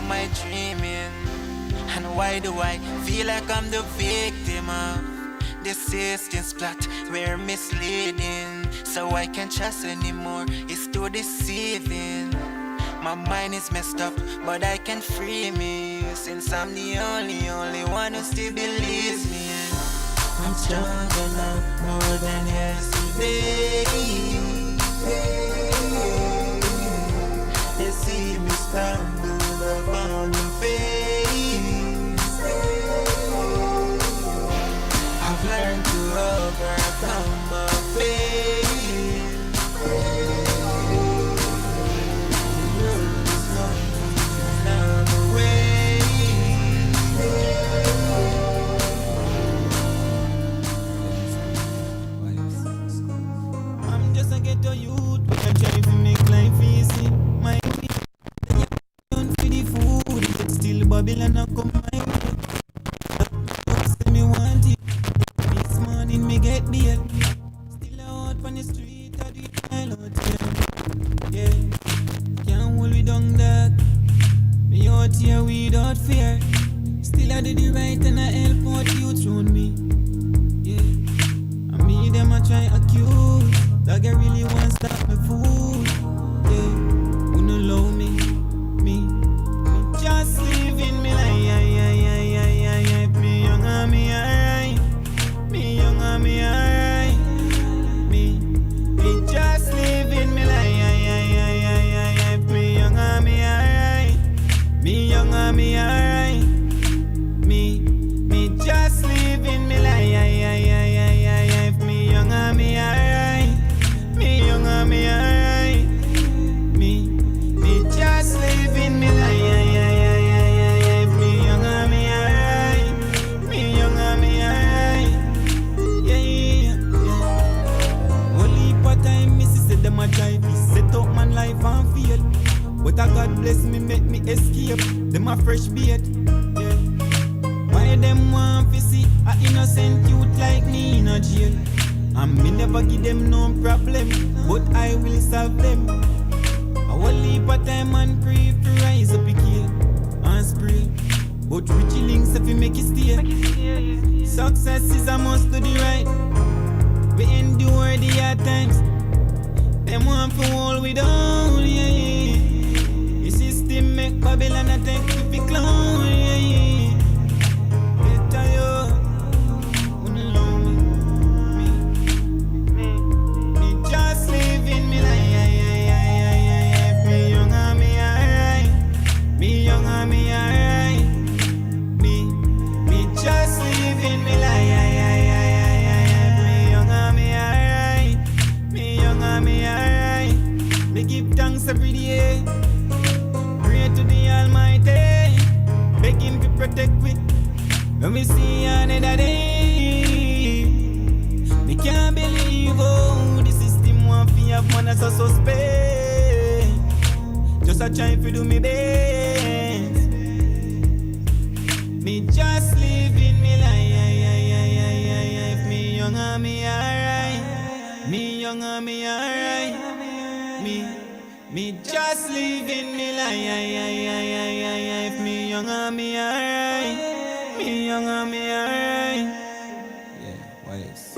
am I dreaming? And why do I feel like I'm the victim of the system's plot? We're misleading, so I can't trust anymore. It's too deceiving. My mind is messed up, but I can free me, since I'm the only one who still believes me. I'm stronger now, more than yesterday. They see me stumble upon the face. I've learned to overcome my pain. I'm just a ghetto youth, but I try to make life easy. My don't feed the food, it's still Babylon I come my way. Don't say me want it. This morning me get beer. Still out on the street, I do it my lot, yeah. Can't hold me down, dog. Me out here without fear. Still I do the right and I help out youth round me, yeah. And me them I try accuse. Dog I really want stop me food, yeah. Who no love me just living me life, me young and me alright, me young and me alright, me just living me life, me young and me alright, me young and me alright, me just living me life, me young and me alright, me young and me alright, me just living me life. I try to set up my life and feel, but I God bless me, make me escape. Them a fresh bait, yeah. Why them want to see a innocent youth like me in a jail? And me never give them no problem, but I will solve them. I will leave a time and pray to rise up again and spray. But rich links if you make it stay. Success is a must to the right. We endure the hard times. Them want for all we don't, yeah. The system make Babylon a take to be clown, yeah. Better you, wouldn't love me just living me life, me young and me alright, me young and me alright, me just living me life, me young and me alright, me young and me alright. Me give thanks every day. Pray to the Almighty. Beg Him to protect me when we see another day. Me can't believe how the system want to have man as a suspect. Just a try to do me best. Me just living me life. Me young and me alright. Me young and me alright. Me just living me life. Me young and me alright. Me young and me alright. Yeah, wise.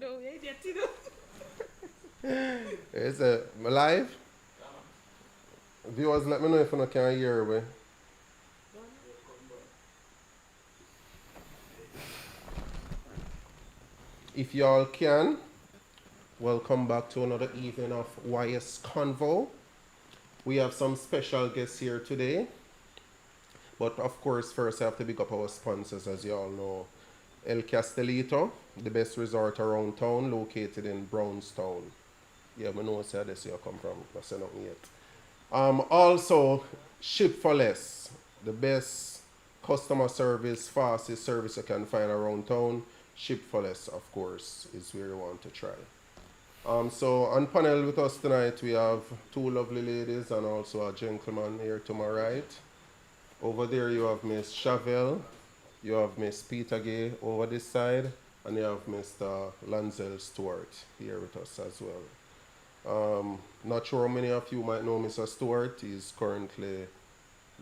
know, you idiot, you know. Is it live? Viewers, let me know if you can hear me. If y'all can, welcome back to another evening of YS Convo. We have some special guests here today. But of course, first I have to pick up our sponsors, as you all know. El Castellito, the best resort around town, located in Brownstown. Yeah, I know where this you come from. I said nothing yet. Also, Ship for Less, the best customer service, fastest service you can find around town. Ship for Less, of course, is where you want to try. So on panel with us tonight, we have two lovely ladies and also a gentleman here to my right. Over there you have Miss Chevelle, you have Miss Peter Gay over this side, and you have Mr. Lanzel Stewart here with us as well. Not sure how many of you might know Mr. Stewart. He's currently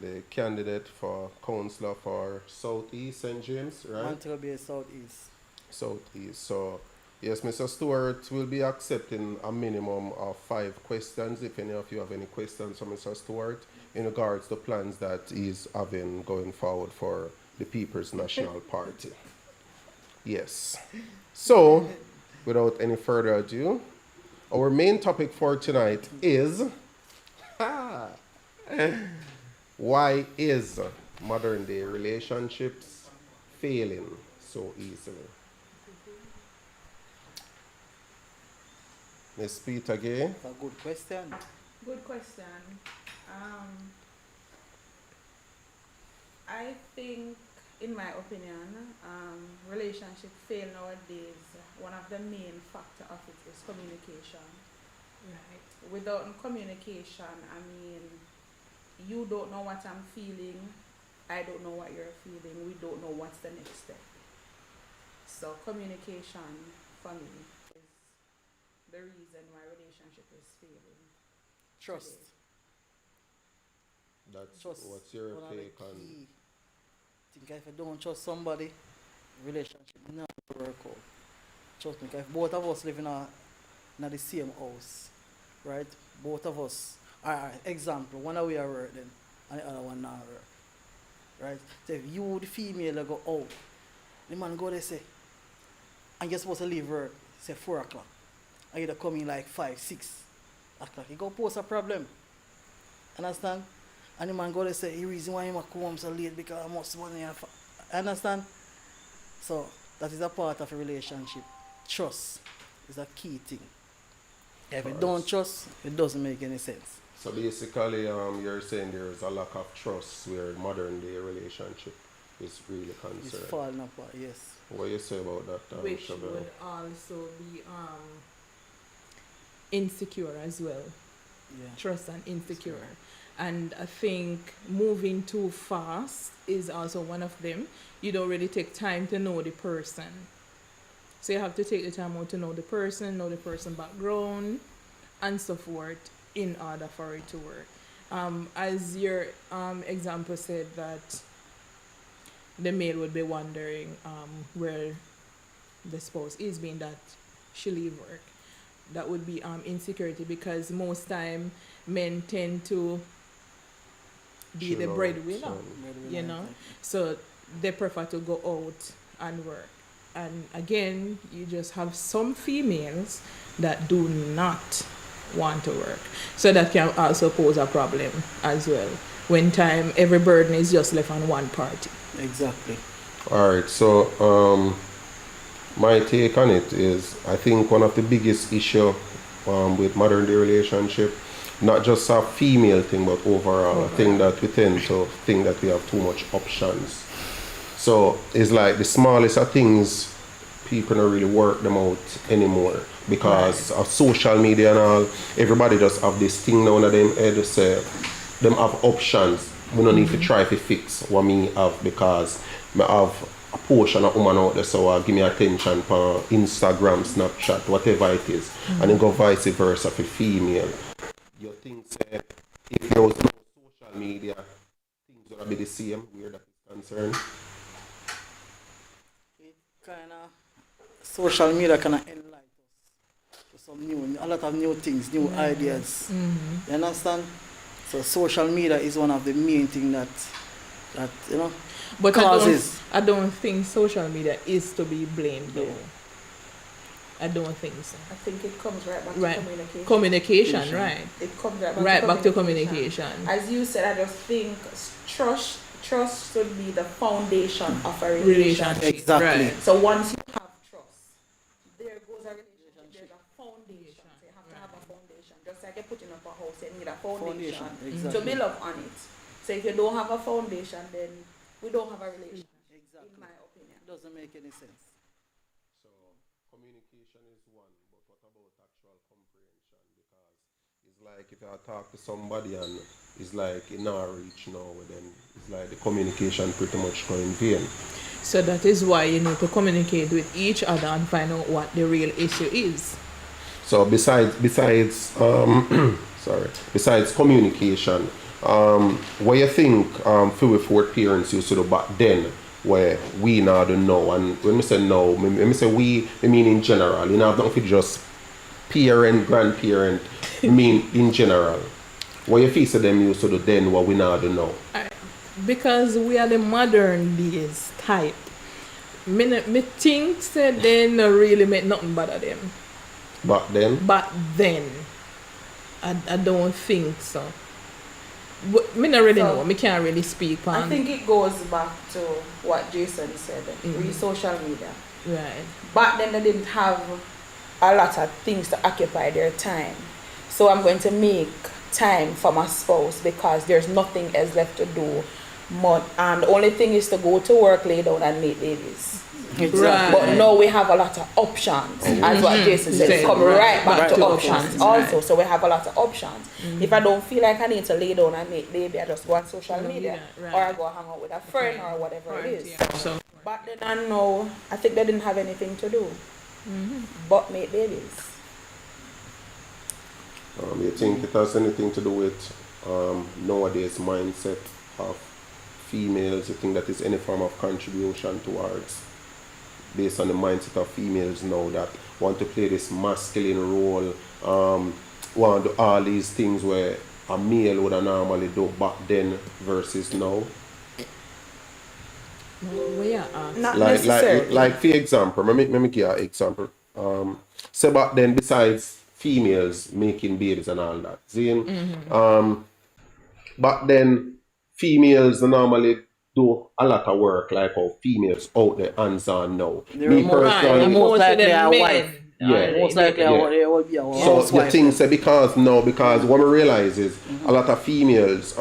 the candidate for councillor for Southeast St. James, right? Montego Bay Southeast. Southeast. So, yes, Mr. Stewart will be accepting a minimum of 5 questions. If any of you have any questions for Mr. Stewart in regards to plans that he's having going forward for the People's National Party. Yes. So, without any further ado, our main topic for tonight is why is modern day relationships failing so easily? Miss Peter Gay. That's a good question. Good question. I think, in my opinion, relationship fail nowadays. One of the main factor of it is communication. Right. Without communication, I mean, you don't know what I'm feeling. I don't know what you're feeling. We don't know what's the next step. So communication for me is the reason why relationship is failing. Trust. That's Trust. what's your One of the take on key thing. If you don't trust somebody, relationship not work out. Trust me, if both of us live in the same house, right? Both of us. Alright, example, one of we are working and the other one not work. Right? So if you the female go out, the man go there say, and you're supposed to leave work, say 4 o'clock. And you come in like 5, 6 o'clock. You go pose a problem. Understand? And the man go there say, the reason why you come home so late because I must money. Understand? So that is a part of a relationship. Trust is a key thing. If you don't trust, it doesn't make any sense. So basically, you're saying there is a lack of trust where modern day relationship is really concerned. It's falling apart, yes. What do you say about that, Which Chevelle? would also be insecure as well. Yeah. Trust and insecure. And I think moving too fast is also one of them. You don't really take time to know the person. So you have to take the time out to know the person background, and so forth in order for it to work. As your example said that the male would be wondering where the spouse is, being that she leave work. That would be insecurity, because most time men tend to be the Chill out, breadwinner, son. you know. So they prefer to go out and work. And again, you just have some females that do not want to work. So that can also pose a problem as well. When time, every burden is just left on one party. Exactly. Alright, so my take on it is I think one of the biggest issue with modern day relationship, not just a female thing but overall, a thing that we tend to think that we have too much options. So it's like the smallest of things, people don't really work them out anymore because of social media and all. Everybody just have this thing now that them head say them have options. We don't need to try to fix what me have because I have a portion of woman out there, so give me attention for Instagram, Snapchat, whatever it is. And then go vice versa for female. You think say if there was no social media, things would be the same where that is concerned. It kind of social media can enlighten us to a lot of new things, new ideas. You understand? So social media is one of the main things that But causes. I don't think social media is to be blamed though. I don't think so. I think it comes right back Right. to communication. Communication, right. It comes Right back to communication. As you said, I just think trust should be the foundation of a relationship. Relationship. Exactly. Right. So once you have trust, there goes a relationship. There's a foundation. So you have to have a foundation. Just like you're putting up a house, you need a foundation, Exactly. to build up on it. So if you don't have a foundation, then we don't have a relationship, Exactly. in my opinion. It doesn't make any sense. So communication is one, but what about actual comprehension? Because it's like if I talk to somebody and it's like in our reach now, then it's like the communication pretty much going in vain. So that is why you need to communicate with each other and find out what the real issue is. So besides besides communication, what you think for we fourth parents used to do back then where we now don't know, and when I say no, when I say we, I mean in general, you know, not for just parent, grandparent, I mean in general. What you feel so them used to do then what we now don't know? Because we are the modern days type. Me think that they no really make nothing bother them. Back then? But then, I don't think so. Me not really So, know. Me can't really speak on. I think it goes back to what Jason said, social media. Right. Back then they didn't have a lot of things to occupy their time. So I'm going to make time for my spouse because there's nothing else left to do. And the only thing is to go to work, lay down and make babies. Right. But now we have a lot of options, as what Jason said. It's come right back to options also. So we have a lot of options. If I don't feel like I need to lay down and make baby, I just go on social media, right. or I go hang out with a friend or whatever it is. Yeah. So Back then and now, I think they didn't have anything to do but make babies. You think it has anything to do with nowadays mindset of females? You think that is any form of contribution towards, based on the mindset of females now that want to play this masculine role, want to do all these things where a male would have normally do back then versus now? we are asked. Not necessarily. Like for example, let me give you an example. So back then, besides females making babies and all that, see, back then females normally do a lot of work like how females out there hands on now. They're Me more- personally, they're most likely a wife. Yeah. Most likely Yeah. they will be a so housewife. the thing say because what we realize is a lot of females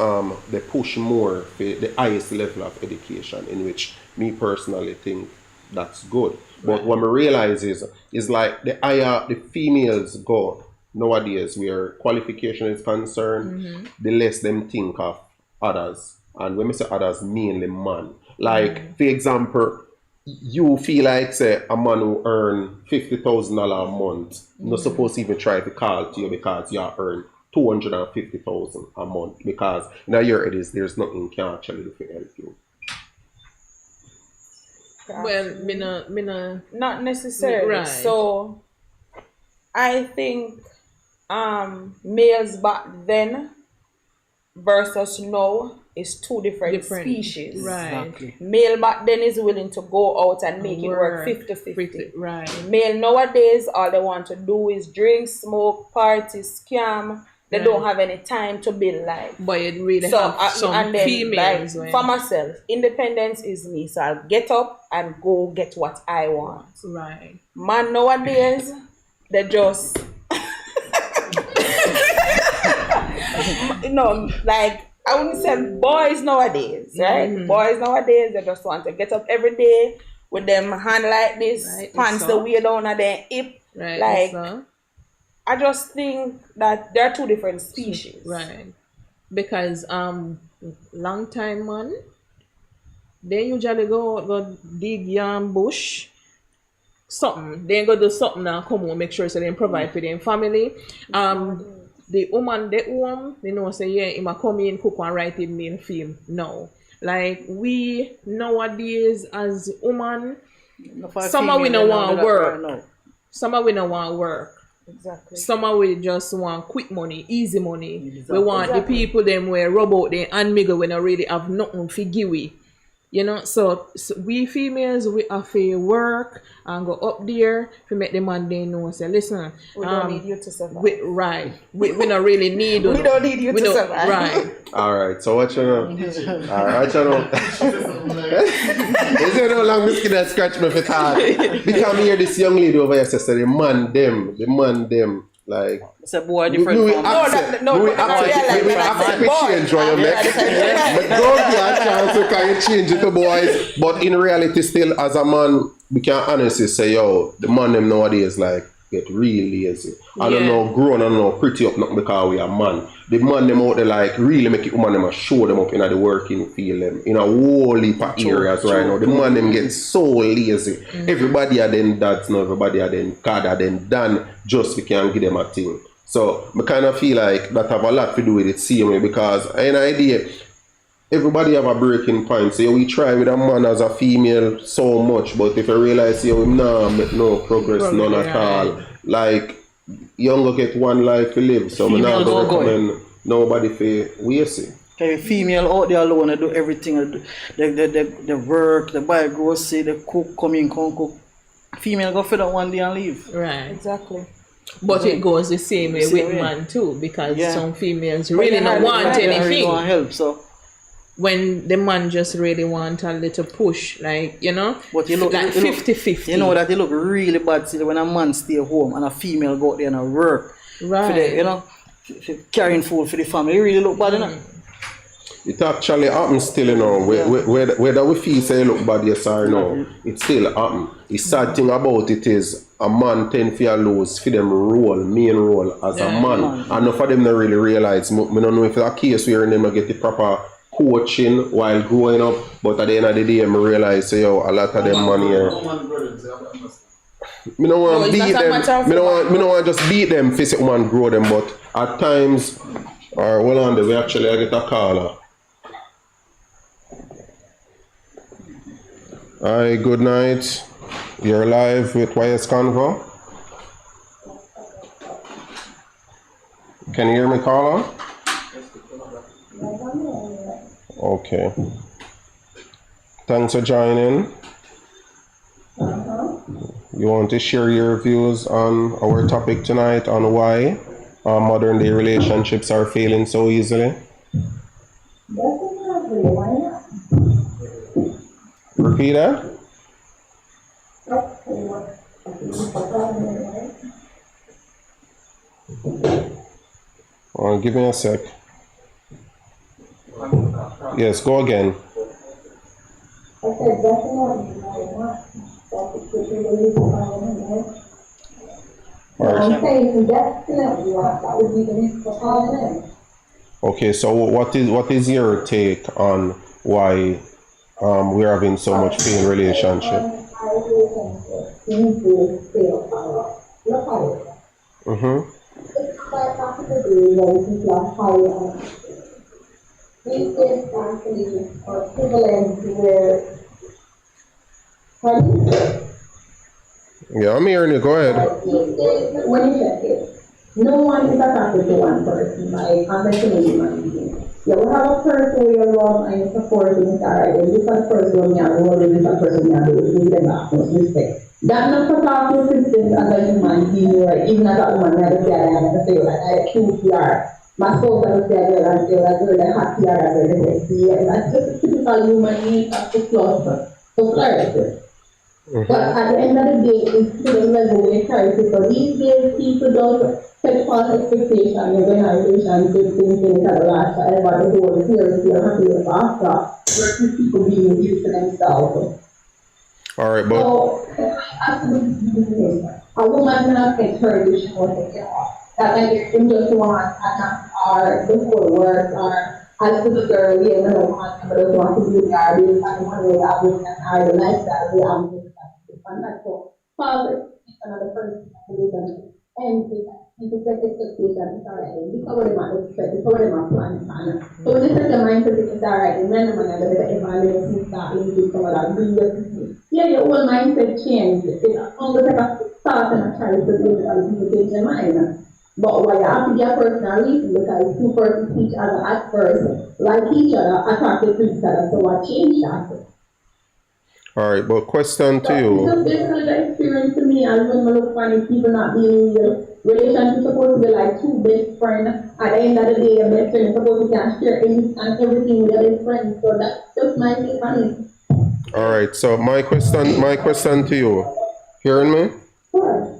they push more for the highest level of education, in which me personally think that's good. But what we realize is like the higher the females go nowadays where qualification is concerned, the less them think of others. And when we say others, mainly man. Like for example, you feel like say a man who earn $50,000 a month not supposed to even try to call to you because you earn $250,000 a month, because in a year it is there's nothing can actually do to help you. Well, me no. Not necessarily. Right. So I think males back then versus now is two different species. Right. Exactly. Male back then is willing to go out and make it work Work. 50-50. Right. Male nowadays, all they want to do is drink, smoke, party, scam. They don't have any time to build life. But it really So have some and then, females. like, for myself, independence is me. So I'll get up and go get what I want. right. Man nowadays, they just like I wouldn't say boys nowadays, right? Boys nowadays, they just want to get up every day with them hand like this, Right, pants so. the way down at their hip. Right. Like, so, I just think that they're two different species. right. Because long time man, they usually go dig yam bush. Something. They go do something and come home, make sure so they provide for their family. The woman they home, they know say yeah, he might come in, cook and write in meal film. No. Like we nowadays as woman, Some of we no want work. Right now. Some of we no want work. Exactly. Some of we just want quick money, easy money. Exactly. We want the people them where rub out there and miggle when they really have nothing for give we. You know, so we females, we have to work and go up there to make the man they know. Say, listen, We don't need you to survive. we don't really need you. We don't need you to survive. Right. Alright, so what you know? Alright, you know. Is there no long biscuit that scratch me for thought? Because me hear this young lady over here say, the man them, like. It's a boy different We from accept, no, we no, accept, we accept we boy. change what you make. But don't give a chance to can you change it to boys. But in reality, still as a man, we can honestly say, yo, the man them nowadays like get real lazy. I don't know, grown, I don't know, pretty up not because we are man. The man them out there like really make it woman them show them up in the working field them in a whole heap of areas right now. The man them get so lazy. Everybody are then dads now, everybody are then card are then done just we can give them a thing. So I kind of feel like that have a lot to do with it same way because an idea everybody have a breaking point. So we try with a man as a female so much, but if you realize you nah make no progress none at all. Like you only get one life to live, so I'm not gonna recommend nobody for waste it. Okay, female out there alone, they do everything. They work, they buy grocery, they cook, come cook. Female go for that one day and leave. Right. Exactly. But it goes the same way with man too, because some females really don't want anything. Really want help, so. When the man just really want a little push, like, you know, but you look like 50-50. You know that they look really bad see, when a man stay home and a female go out there and work. Right. For the, you know, for carrying food for the family. It really look bad, you know? It actually happens still, you know, whether we feel say look bad yes or no, it still happen. The sad thing about it is a man tend to lose for them main role as a man. And enough of them don't really realize, I don't know if it's a case where them not get the proper coaching while growing up, but at the end of the day, I realize, yo, a lot of them money here. Me don't want to beat them. Me don't want to just beat them, face it, man, grow them. But at times, or hold on, we actually get a caller. Hi, good night. You're live with YS Convo. Can you hear me, caller? Okay. Thanks for joining. You want to share your views on our topic tonight on why modern day relationships are failing so easily? Repeat that? Give me a sec. Yes, go again. Okay, so what is your take on why we're having so much failed relationship? Yeah, I'm hearing you. Go ahead. No one is attracted to one person, like conventional human being. You will have a person where you love and you support and it's alright. And this one person you have love and this one person you have love. You give them utmost respect. That's not for talking systems as a human being, or even as a woman, I have to say I have to say like I cute you are. My spouse has to say a girl and say that girl that happy you are that girl that say yeah, that's just a typical human being of the cluster. So flourish. But at the end of the day, it's to the level where it carries people. These days, people don't set false expectations. You're going to have relationships, things that last forever. The whole series, you're happy with after. Versus people being used to themselves. All right, but so, a woman cannot get her if she wants to get off. That like you just want or the whole work or as to the girl, yeah, no one doesn't want to be there, they want to go out with the lifestyle, they are and that's all. Father, another person, and people set expectations, it's alright, this is what they want to expect, this is what they want to plan. So when you set your mind to think it's alright, and then I'm going to evaluate and start into some of that, bring your people. Yeah, your whole mindset change. It's only take a start and a try to do it change your mind. But what you have to be a personal reason because two persons see each other at first, like each other, attracted to each other, so what change that? All right, but question to So it's you. just basically the experience to me as when I look funny people not being real. Relationship supposed to be like two best friends. At the end of the day, your best friend is supposed to can share and everything with your best friend. So that's just my take on it. All right, so my question to you. Hearing me? Sure.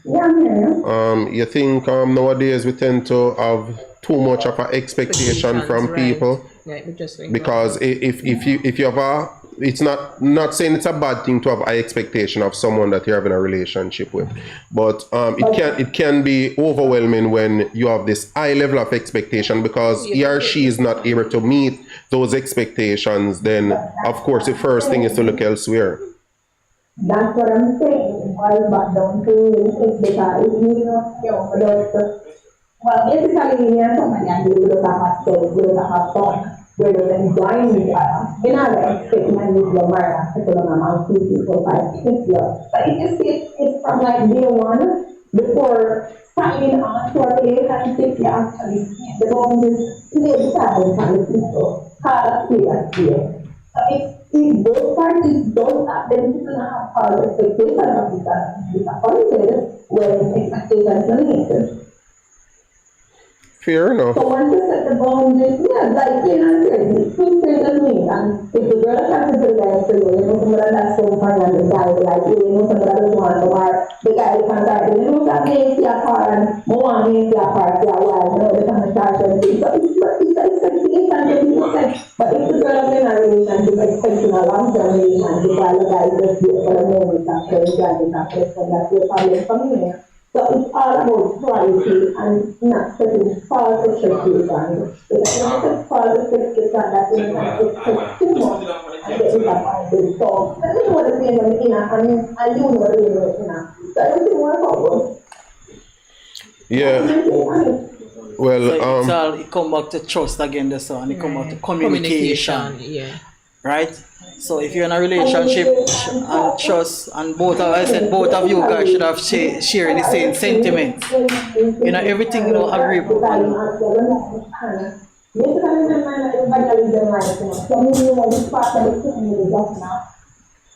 Yeah, I'm here. You think nowadays we tend to have too much of an expectation from Right. people? Right, we just like Because if you have a, it's not saying it's a bad thing to have high expectation of someone that you're having a relationship with, but it can be overwhelming when you have this high level of expectation because he or she is not able to meet those expectations. Then of course the first thing is to look elsewhere. That's what I'm saying. It boils back down to it because if you know, without, well, basically, me and somebody and we would have so we would have fun. We would enjoy each other. You know, I expect my little Mara to put on my 2, 3, 4, 5, 6 years. But if you see it from like day one, before signing on to a relationship, you actually see the boundaries play the time with people. How to play that play. So if both parties don't have them to have our expectation of each other, disappointed when expectations are met. Fair enough. So once you set the boundaries, yeah, like you know, two strangers meet, and if the girl tries to do that for you, you know somebody that's so funny and the guy like you know somebody doesn't want to or the guy can't start, you know that makes your car and more one makes your car for a while, you know they kind of start and things. So it's expectation that you said. But if the girl is in a relationship expecting a long-term relationship while the guy is just there for the moment after the guy is after that's your problem coming in. So it's all about quality and not setting false expectations. If you set false expectations, that means that expect too much and get disappointed. So let me know what the thing is in and you know what the thing is in. So everything works out. Yeah. Well, So it's all, it come back to trust again, the son. It come back to communication, yeah. right? So if you're in a relationship and trust, and I said both of you guys should have sharing the same sentiment. You know, everything you know agreeable.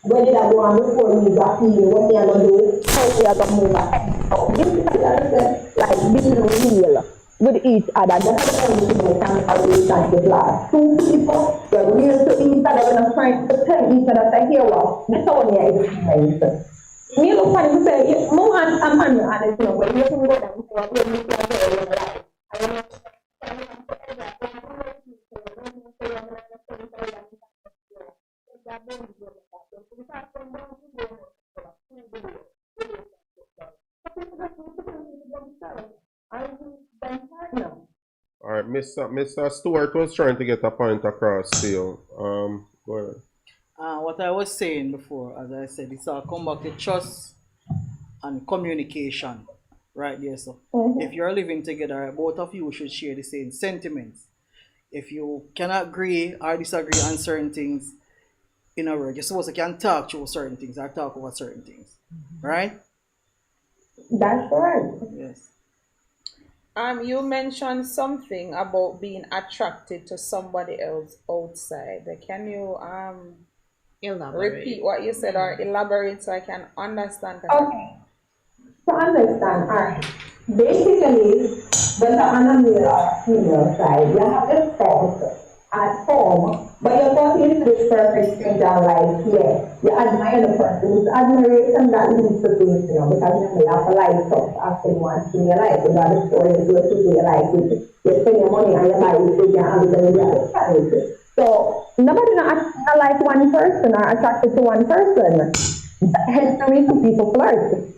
Whether that one before me got here, what they are gonna do, how they are gonna move ahead. So this is like being real with each other. That's the only thing that can have a relationship last. Two people, they're real to each other, they're not trying to tell each other, say, here, well, that's all they are experiencing. Me look funny to say, more and I'm honest, you know, when you can go down for a place, you can go in life. I don't know. all right, Mr. Stewart was trying to get a point across to you. Go ahead. What I was saying before, as I said, it's all come back to trust and communication, right there. So if you're living together, both of you should share the same sentiments. If you cannot agree or disagree on certain things, in a word, you're supposed to can talk through certain things or talk about certain things, right? That's right. Yes. You mentioned something about being attracted to somebody else outside. Can you Elaborate. repeat what you said or elaborate so I can understand? Okay. To understand, alright. Basically, when the animal or female side, you have the spouse at home, but you're talking to this perfect stranger like, yeah, you admire the person. It's admiration that leads to things, you know, because you have to like stuff after once in your life. You got the story, you go to your life, you spend your money on your life, you get all the challenge. So, nobody not like one person or attracted to one person. Hence the reason people flirt.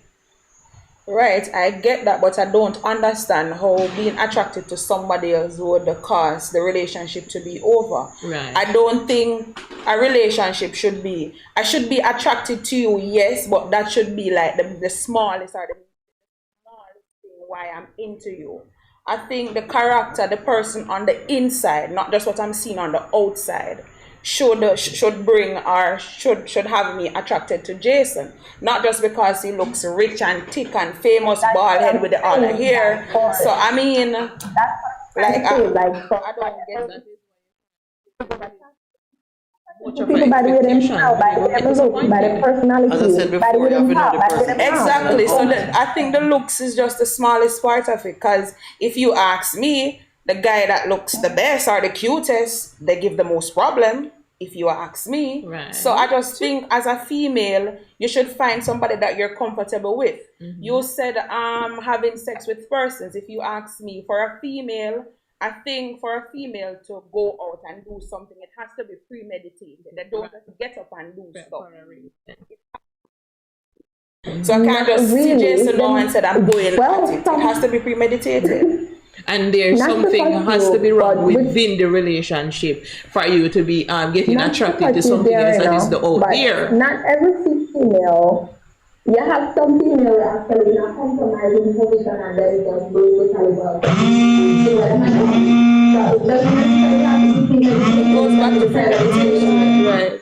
Right, I get that, but I don't understand how being attracted to somebody else would cause the relationship to be over. Right. I don't think a relationship should be, I should be attracted to you, yes, but that should be like the smallest or the smallest thing why I'm into you. I think the character, the person on the inside, not just what I'm seeing on the outside. should bring or should have me attracted to Jason. Not just because he looks rich and thick and famous, bald head with all the hair. So I mean, like I don't get that. People by the way them how, by the way them look, by the personality, As I said by the before, way you have them to know how, the by the way person. them how. Exactly. So I think the looks is just the smallest part of it. Because if you ask me, the guy that looks the best or the cutest, they give the most problem. If you ask me, Right. so I just think as a female, you should find somebody that you're comfortable with. You said having sex with persons. If you ask me, for a female, I think for a female to go out and do something, it has to be premeditated. They don't just get up and do stuff. So I can't just see Really? Jason now and said I'm going Well, at it. It has to be premeditated. And there's Not something because has to be you, wrong but with- within the relationship for you to be getting Not attracted to because something you're else there, that is you know, out but there. not every female. You have some female actually in a compromising position and then just basically well. So it doesn't necessarily have to be female. It goes back to premeditation. Right.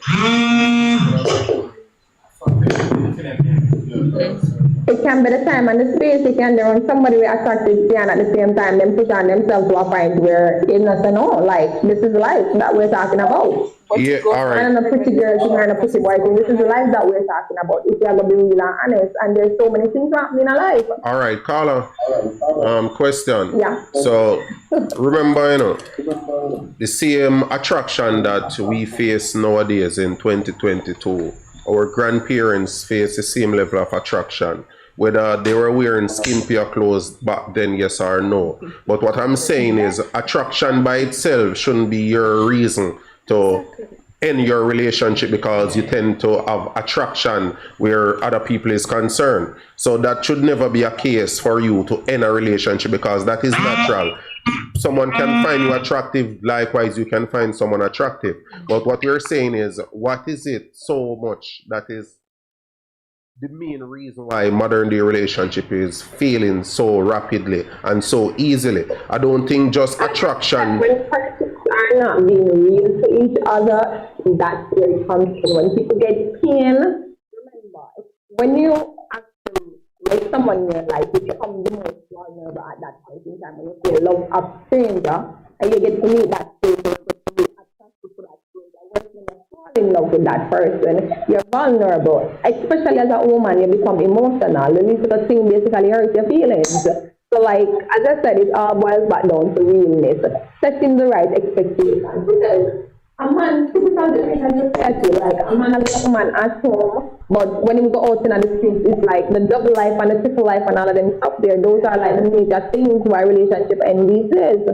It can be the time and the space. It can be when somebody will attracted to you and at the same time them push on themselves to a point where it's not no, like this is life that we're talking about. Yeah, all right. And a pretty girl thing and a pretty boy thing. This is the life that we're talking about. If you're gonna be real and honest, and there's so many things happening in life. All right, Carla. Question. Yeah. So remember, the same attraction that we face nowadays in 2022. Our grandparents face the same level of attraction. Whether they were wearing skimpy clothes back then, yes or no. But what I'm saying is, attraction by itself shouldn't be your reason to end your relationship because you tend to have attraction where other people is concerned. So that should never be a case for you to end a relationship because that is natural. Someone can find you attractive, likewise you can find someone attractive. But what we're saying is, what is it so much that is the main reason why modern day relationship is failing so rapidly and so easily? I don't think just attraction. When persons are not being real to each other, that's where it comes from. When people get pain, remember, when you actually like someone in your life, you become the most vulnerable at that point in time. When you feel love a stranger and you get to meet that stranger, you be attracted to that stranger. When you fall in love with that person, you're vulnerable. Especially as a woman, you become emotional. The little thing basically hurts your feelings. So like, as I said, it all boils back down to realness. Setting the right expectations. Because a man, typical definition like a man and a woman at home, but when he go out in the streets, it's like the double life and the triple life and all of them stuff there. Those are like the major things why relationship end these days.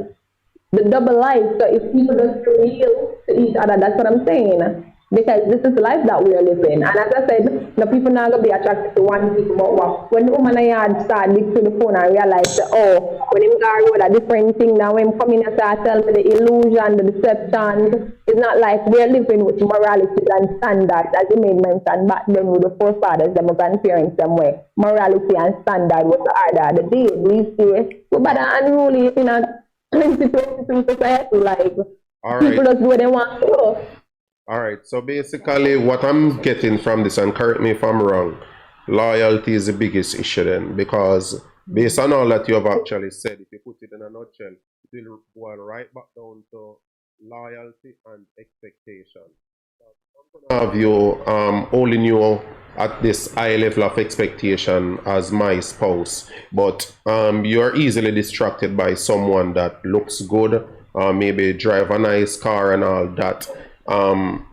The double life. So if people don't feel real to each other, that's what I'm saying. Because this is the life that we are living. And as I said, the people not going to be attracted to one people, but what? When the woman I had start dig to the phone and realize, oh, when him go with a different thing, now when him come in and start tell me the illusion, the deception, it's not like we're living with morality and standards, as you made mention back then with the forefathers, them grandparents, them way. Morality and standard was the order of the day. These days, we're better unruly in a 2022 society, like, people just do what they want to do. All right, so basically what I'm getting from this, and correct me if I'm wrong, loyalty is the biggest issue then, because based on all that you have actually said, if you put it in a nutshell, it will go right back down to loyalty and expectation. Have you only knew at this high level of expectation as my spouse, but you are easily distracted by someone that looks good, maybe drive a nice car and all that.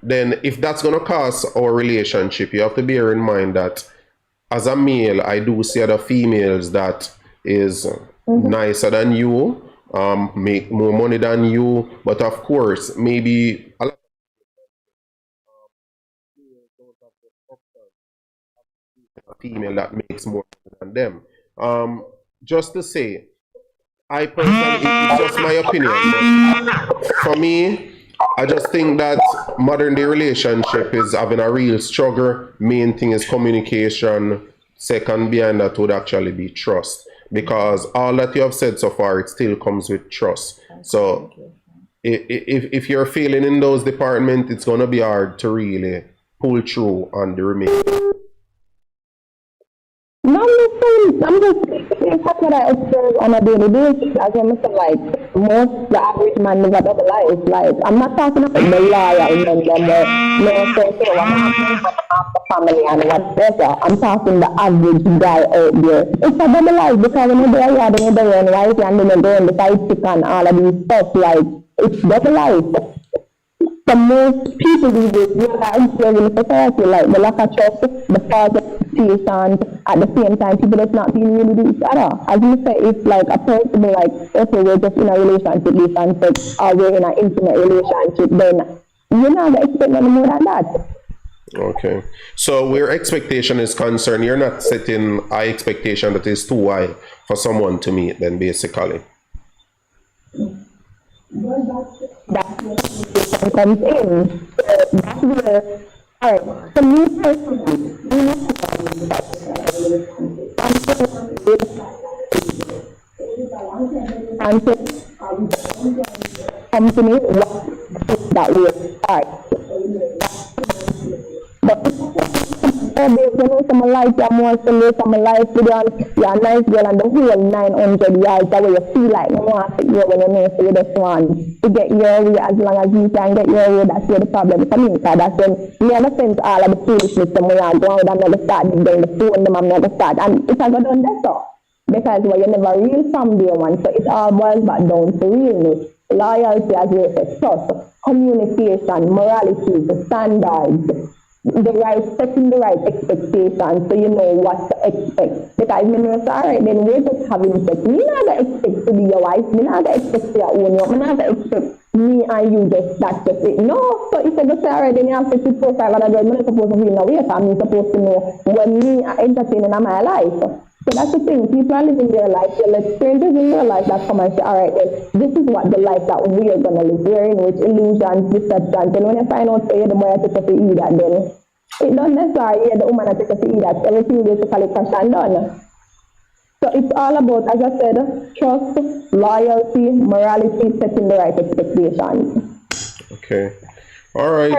Then if that's going to cause our relationship, you have to bear in mind that as a male, I do see other females that is nicer than you, make more money than you, but of course, maybe a lot of female that makes more money than them. Just to say, I personally, it's just my opinion, but for me, I just think that modern day relationship is having a real struggle. Main thing is communication. Second behind that would actually be trust. Because all that you have said so far, it still comes with trust. So if you're failing in those departments, it's gonna be hard to really pull through on the remaining. No, I'm just saying that's what I observe on a daily basis. As I'm saying, like, most the average man live a double life. Like, I'm not talking about the loyal men, the friends, the family and whatever. I'm talking the average guy out there. It's a double life because when you're there, you're doing right and then you're doing the side chick and all of these stuff. Like, it's double life. For most people these days, we are observing the society, like the lack of trust, the false expectations, at the same time, people that's not being really to each other. As you say, it's like a person like, okay, we're just in a relationship, or we're in an intimate relationship, then you're not going to expect any more than that. Okay. So where expectation is concerned, you're not setting high expectation that is too high for someone to meet then, basically. That's where the comes in. That's where, alright, for me personally, company, that will start. But some like you more to some life with you're a nice girl and the whole 900 yards that way you feel like you want to go when you know you just want to get your way as long as you can get your way. That's where the problem comes in, because that's when you never sense all of the foolishness and we are going and never start doing the phone them and never start, and it's not done that so because you never real from day one, so it all boils back down to realness, loyalty, as we say, trust, communication, morality, the standards, the right, setting the right expectations so you know what to expect. Because when you're alright, then we're just having sex. Me not gonna expect to be your wife, me not gonna expect to own you, me not gonna expect me and you just that's just it. No, so if you just say alright, then you have to see profile of the girl, I'm not supposed to feel no way, so I'm supposed to know when me are entertaining in my life. So that's the thing, people are living their life, they'll let strangers in their life that come and say, alright, then this is what the life that we are gonna live. We're in which illusions, deceptions, and when you find out say the boy has to eat that, then it doesn't necessarily the woman has to eat that. Everything basically crash and done. So it's all about, as I said, trust, loyalty, morality, setting the right expectations. Okay. All right.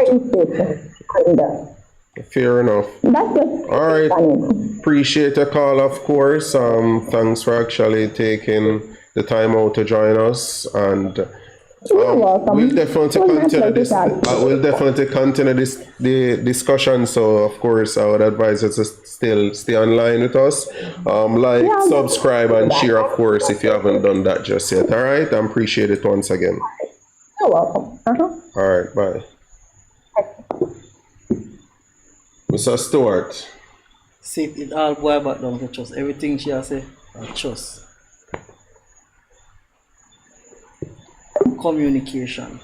Fair enough. That's just all right. Appreciate the call, of course. Thanks for actually taking the time out to join us, and we'll definitely continue this. We'll definitely continue the discussion. So, of course, I would advise you to still stay online with us. Subscribe, and share, of course, if you haven't done that just yet. All right. I appreciate it once again. You're welcome. All right. Bye. Mr. Stewart. See, it all boils back down to trust. Everything she has said, trust. Communication.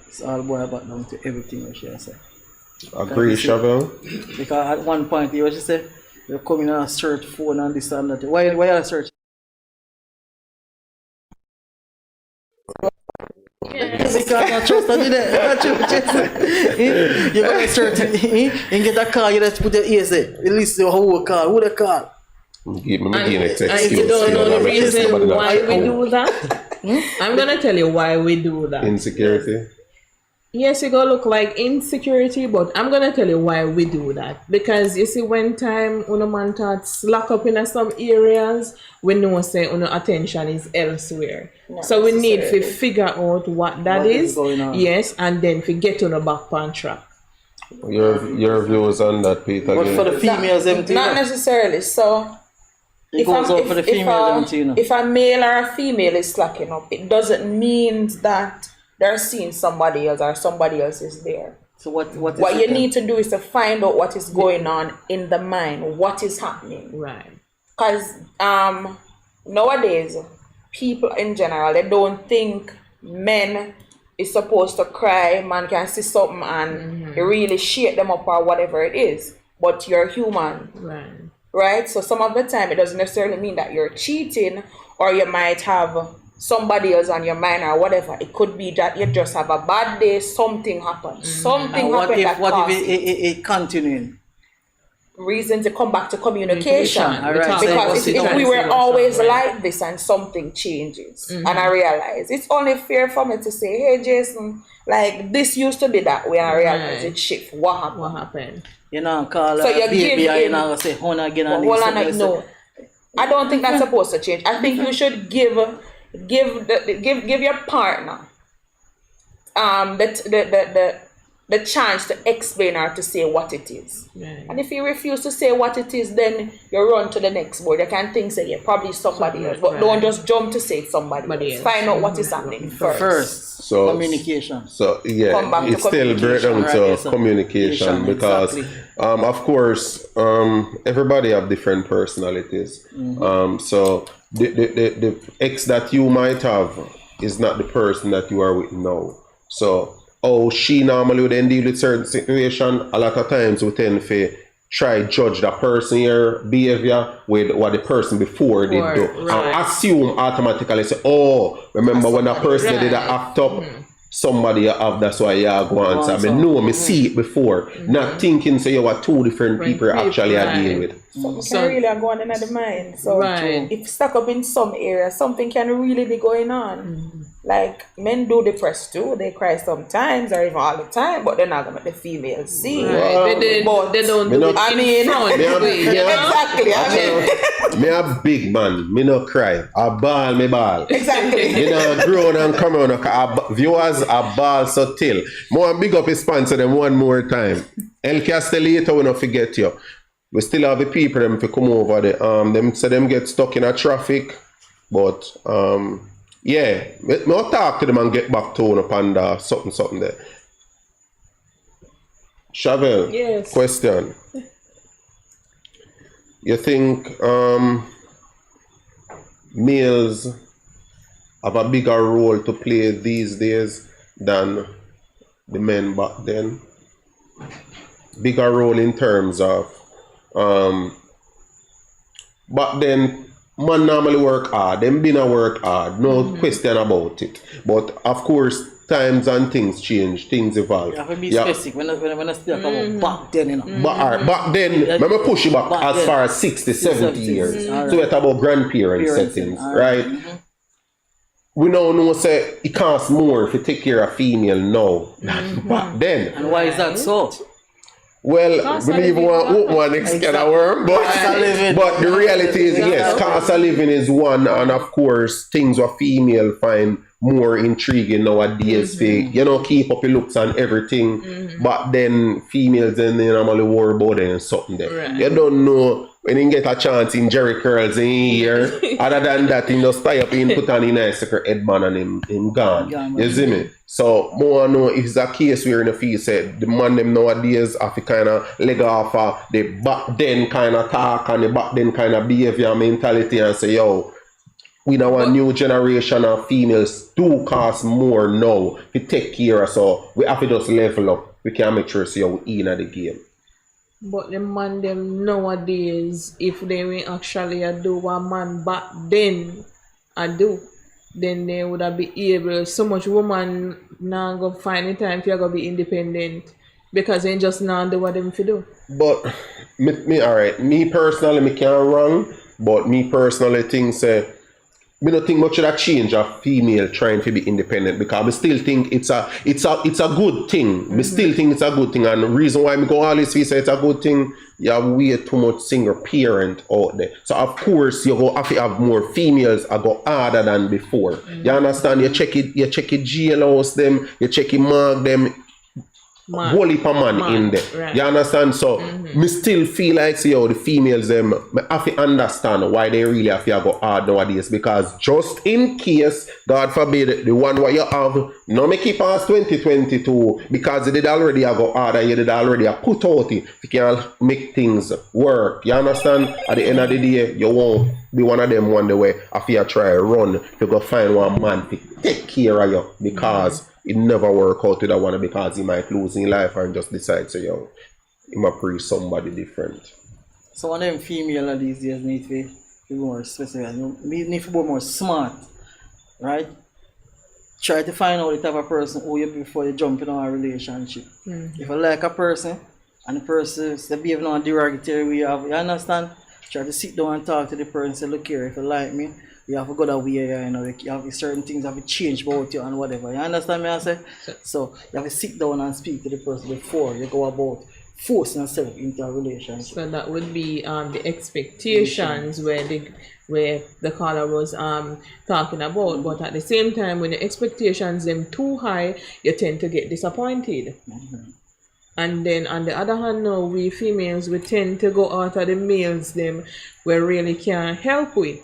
It's all boils back down to everything she has said. Agree, Chevelle? Because at one point, you just said, you're coming on a search phone and this and that. Why are you searching? Because I trust I did it. You're gonna search and get a car, you just put your ears there. At least the whole car. Who the car? Give me an excuse. And you don't know the reason why we do that? I'm gonna tell you why we do that. Insecurity. Yes, it gonna look like insecurity, but I'm gonna tell you why we do that. Because you see, when time when a man starts slack up in some areas, we know say attention is elsewhere. So we need to figure out what that is. Yes, and then to get on the back on track. Your views on that, Peter? But for the females, not necessarily. So it goes out for the females, if a male or a female is slacking up, it doesn't mean that they're seeing somebody else or somebody else is there. So what you need to do is to find out what is going on in the mind, what is happening. Right. Because nowadays, people in general, they don't think men is supposed to cry, man can see something and you really shake them up or whatever it is. But you're human. Right? So some of the time, it doesn't necessarily mean that you're cheating, or you might have somebody else on your mind or whatever. It could be that you just have a bad day, something happened. Something happened. What if it continuing? reason to come back to communication. Alright, Because so if we were situation, always right. like this and something changes, and I realize it's only fair for me to say, hey Jason, like this used to be that way, and I realize Right. it shift. What happened? What happened? You know, call So you baby, give and him- you know, say, hold on again, and Hold this, on, and this. no. I don't think that's supposed to change. I think you should give your partner the chance to explain or to say what it is. Right. And if you refuse to say what it is, then you run to the next board. You can think say, yeah, probably somebody else, but Right. don't just jump to say somebody else. else. Find out what is happening first. First, So- communication. So yeah, Come back to it's still break down communication, to right, yes, communication because, exactly. of course, everybody have different personalities. So the ex that you might have is not the person that you are with now. So she normally would then deal with certain situation. A lot of times we tend to try judge the person your behavior with what the person before did do. Right. And assume automatically say, remember when that person did that act up, somebody have that's why you go answer. I mean, no, me see it before. Not thinking say you are two different people actually are dealing with. Something So- can really go on in the mind. So Right. if stuck up in some area, something can really be going on. Like men do depressed too. They cry sometimes or even all the time, but they're not gonna let the females see. Right. They But don't me do not- it I in mean- front Me have- way, you me have- know? Exactly. I mean, Me a big man, me no cry. I ball, me ball. exactly. You know, grown and come on. Viewers are ball so till. More big up his sponsor them one more time. El Castellito, we not forget you. We still have the people them to come over there. Them say them get stuck in a traffic, but yeah, me I'll talk to them and get back to up and something there. Chevelle, Yes. question. You think males have a bigger role to play these days than the men back then? Bigger role in terms of back then man normally work hard, them been a work hard, no question about it. But of course times and things change, things evolve. You have to be specific when I still come up back then, you know. But alright, back then, let me push you back Back as then. far as 60, 70 years. Alright. So it's about grandparents Parents, settings, alright. right? We now know say it costs more if you take care of female now than back then. And why is that so? Well, Cost we of leave living one next can of worm, Cost of living. but the reality is Exactly. yes, cost of living is one, and of course things what female find more intriguing nowadays. Keep up your looks and everything. But then females then they normally worry about it and something there. Right. You don't know when you get a chance in Jerry curls in here. Other than that, he just tie up in put on in a secret headband and him gone. Gone, You see me? So more know if it's a case where in the field said the man them nowadays have to kind of leg off the back then kind of talk and the back then kind of behavior and mentality and say, yo, we know a new generation of females do cost more now to take care of, so we have to just level up. We can make sure so we in at the game. But the man them nowadays, if they will actually do what man back then do, then they would have been able. So much woman now go find the time to go be independent because they just now do what them to do. But me alright, me personally me can't wrong, but me personally think say me don't think much of that change of female trying to be independent because I still think it's a good thing. Me still think it's a good thing, and the reason why me go all this way say it's a good thing, you have way too much single parent out there. So of course you go have to have more females I go harder than before. You understand? You check it jailhouse them, you check it mark them. Whole heap of man in there. Right. You understand? So me still feel like see how the females them me have to understand why they really have to go hard nowadays, because just in case, God forbid, the one what you have, no make it past 2022 because you did already go hard and you did already put out it. You can make things work. You understand? At the end of the day, you won't be one of them one the way after you try to run to go find one man to take care of you because it never work out with that one because he might lose in life and just decide to, yo, he might pre somebody different. So one of them female these days need to be more specific. Need to be more smart, right? Try to find out the type of person who you before you jump in a relationship. If you like a person, and the person is behaving on a derogatory way, you understand? Try to sit down and talk to the person, say, look here, if you like me, you have to go that way, you know, you have certain things have to change about you and whatever. You understand me, I say? So you have to sit down and speak to the person before you go about forcing yourself into a relationship. So that would be the expectations where the caller was talking about. But at the same time, when the expectations them too high, you tend to get disappointed. And then on the other hand, now we females, we tend to go out of the males them we really can't help with.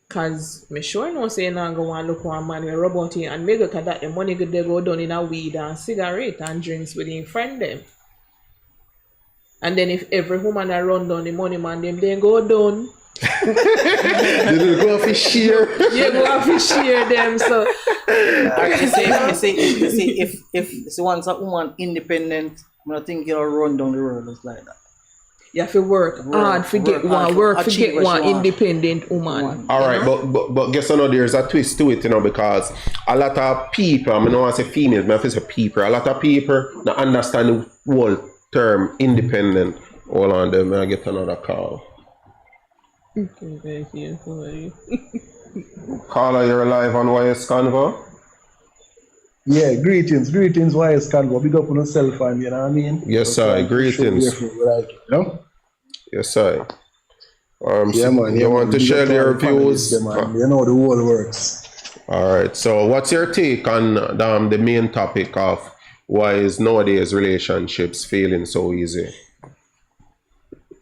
Cause me sure no say now go and look one man we rub out here and make look at that the money good they go down in a weed and cigarette and drinks with him friend them. And then if every woman that run down the money man them then go down. You go off his share. You go off his share them so You say if once a woman independent, I don't think you'll run down the road just like that. you have to work hard to get one, work to get one independent woman. All right, but guess what? There's a twist to it, you know, because a lot of people, I mean, I say females, I have to say people. A lot of people don't understand the whole term independent. Hold on, then I get another call. Okay, thank you. Caller, you're live on YS Convo. Yeah, greetings, YS Convo. Big up on yourself, and you know what I mean? Yes, sir. Greetings. Like, you know? Yes, sir. Yeah, man. You want to share your views? You know the world works. All right. So, what's your take on the main topic of why is nowadays relationships feeling so easy?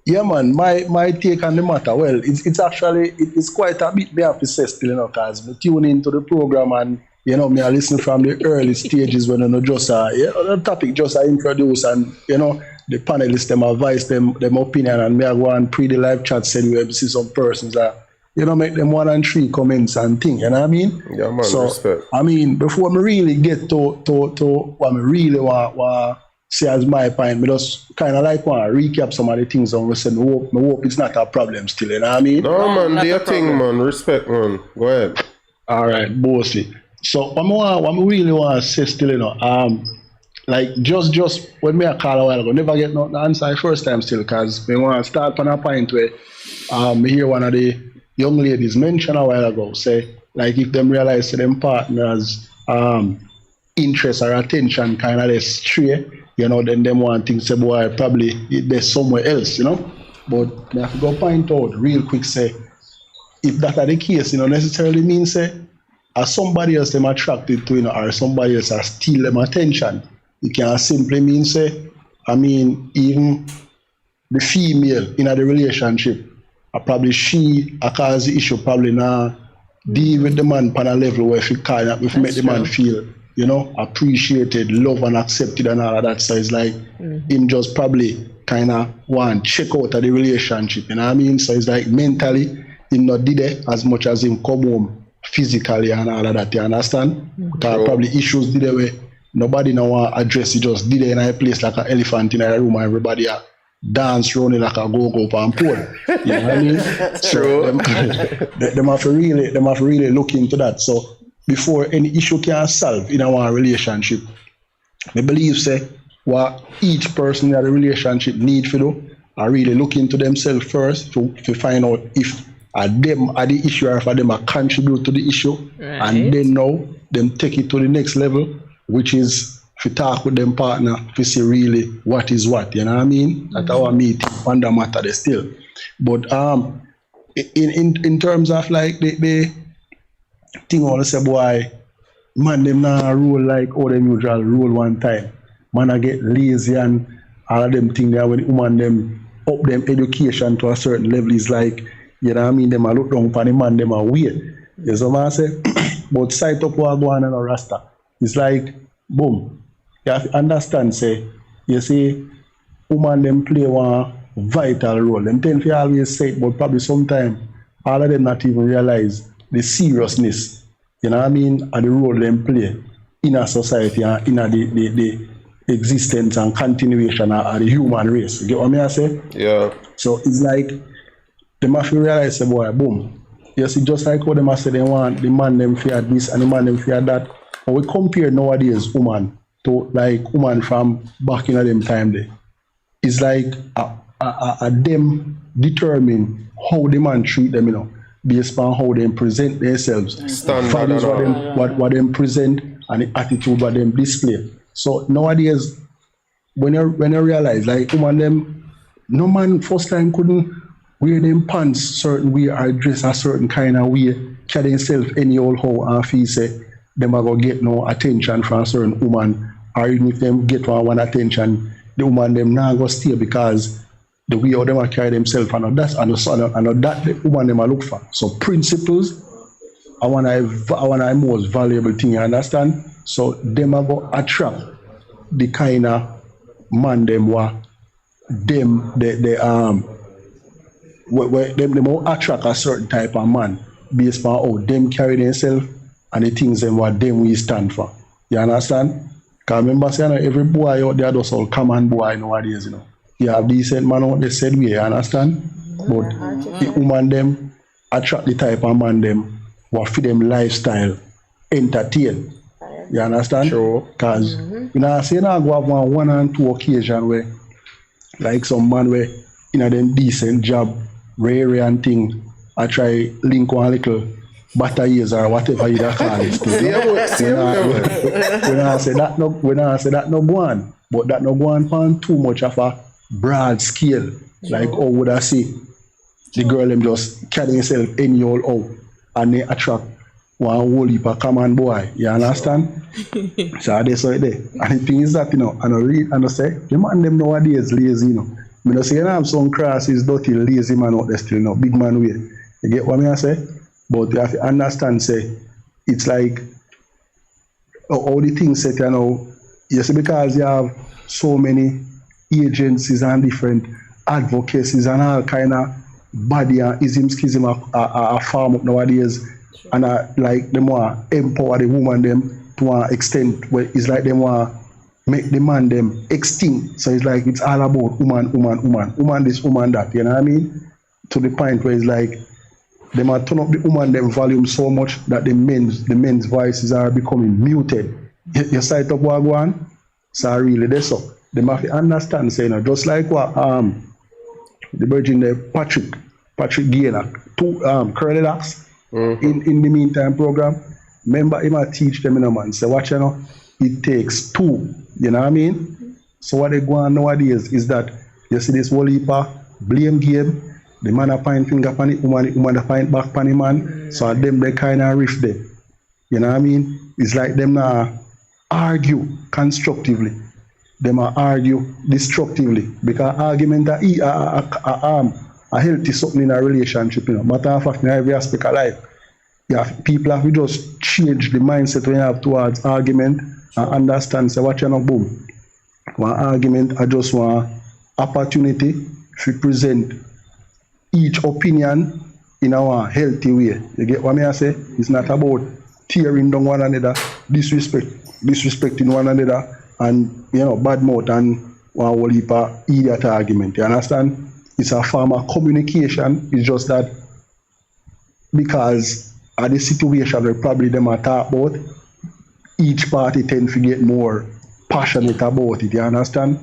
Yeah, man. My take on the matter, well, it's actually it's quite a bit. Me have to say still, you know, cause me tune into the program and you know me I listen from the early stages when you know just the topic just introduce and you know the panelists them advise them opinion and me I go and pre the live chat said we see some persons that you know make them 1 and 3 comments and thing, you know what I mean? Yeah, man. So respect. I mean before me really get to what me really want say as my point, me just kind of like want to recap some of the things and we say me hope it's not a problem still, you know what I mean? No, man, do your thing, man. Respect, man. Go ahead. All right, bossy. So what I really want to say still, you know, like just when me a call a while ago, never get no answer the first time still, because we want to start on a point where me hear one of the young ladies mention a while ago, say, like if them realize that them partners interest or attention kind of stray, you know, then them want things say, boy, probably there's somewhere else, you know. But I have to go point out real quick, say, if that are the case, you know, necessarily means say, or somebody else them attracted to, you know, or somebody else are steal them attention. You can simply mean say, I mean, even the female in the relationship, probably she cause the issue, probably now deal with the man on a level where if you make the man feel, you know, appreciated, loved and accepted and all of that. So it's like him just probably kind of want to check out of the relationship, you know what I mean? So it's like mentally him not did it as much as him come home physically and all of that, you understand? Because probably issues did it where nobody now want to address it, just did it in a place like an elephant in a room and everybody dance running like a go-go and pole. You know what I mean? So them have to really look into that. So before any issue can solve in our relationship, I believe say what each person in the relationship need to do are really look into themselves first to find out if them are the issue or if them are contribute to the issue, and then now them take it to the next level, which is to talk with them partner to see really what is what, you know what I mean? That's our meeting on the matter they still. But in terms of like the thing I want to say, boy, man them now rule like all them usual rule one time. Man I get lazy and all of them thing there when the woman them up them education to a certain level is like, you know what I mean, them a look down upon the man, them a weird. You know what I say? But sight up what go on and a rasta. It's like, boom. You have to understand, say, you see, woman them play one vital role. Them tend to always say it, but probably sometimes all of them not even realize the seriousness, you know what I mean, and the role them play in a society and in the existence and continuation of the human race. You get what I say? Yeah. So it's like, they have to realize, say, boy, boom. You see, just like what them say, they want the man them fear this and the man them fear that. But we compare nowadays woman to like woman from back in them time there. it's like them determine how the man treat them, you know, based on how they present themselves, values what them present, and the attitude what them display. So nowadays, when you realize, like, woman them, no man first time couldn't wear them pants certain way or dress a certain kind of way, carry themselves any old how and feel say them are gonna get no attention from a certain woman, or even if them get one attention, the woman them not gonna stay because the way how them are carry themselves, and that's and that the woman them are look for. So principles I want a most valuable thing, you understand? So them are gonna attract the kind of man them what them where them will attract a certain type of man based on how them carry themselves and the things them what them we stand for. You understand? Because remember saying every boy out there does all common boy nowadays, you know. You have decent man out there said way, you understand? But the woman them attract the type of man them what fit them lifestyle, entertain. You understand? Sure. Because you know, I say now go have one and two occasion where like some man where in a them decent job, rare and thing, I try link one little butter years or whatever you call it. When I say that no go on, but that no go on pan too much of a broad scale. Like how would I say the girl them just carry herself any old out and they attract one whole heap of common boy. You understand? So that's right there. And the thing is that, you know, and I read and I say, the man them nowadays lazy, you know. I mean, I say, you know, have some crosses, dirty, lazy man out there still, you know, big man way. You get what I say? But you have to understand, say, it's like all the things that, you know, you see, because you have so many agencies and different advocacies and all kind of body and ism schism are farm up nowadays. And like them want empower the woman them to an extent where it's like them want make the man them extinct. So it's like it's all about woman this, woman that, you know what I mean? To the point where it's like them are turn up the woman them volume so much that the men's voices are becoming muted. You sight up what go on? So really that's up. They have to understand, say, you know, just like what the virgin there, Patrick Gainer, two curly locks. In the meantime program, remember him I teach them, you know, man. So watch, you know, it takes two, you know what I mean? So what they go on nowadays is that you see this whole heap of blame game, the man a point finger upon it, woman a point back upon the man. So them they kind of riff there. You know what I mean? It's like them now argue constructively. Them argue destructively because argument a healthy something in a relationship, you know. Matter of fact, in every aspect of life, people have to just change the mindset when you have towards argument and understand, say, what you know, boom. One argument, I just want opportunity to present each opinion in a healthy way. You get what I say? It's not about tearing down one another, disrespecting one another, and, you know, bad mouth and one whole heap of idiot argument. You understand? It's a form of communication. It's just that because of the situation where probably them are talk about, each party tend to get more passionate about it, you understand?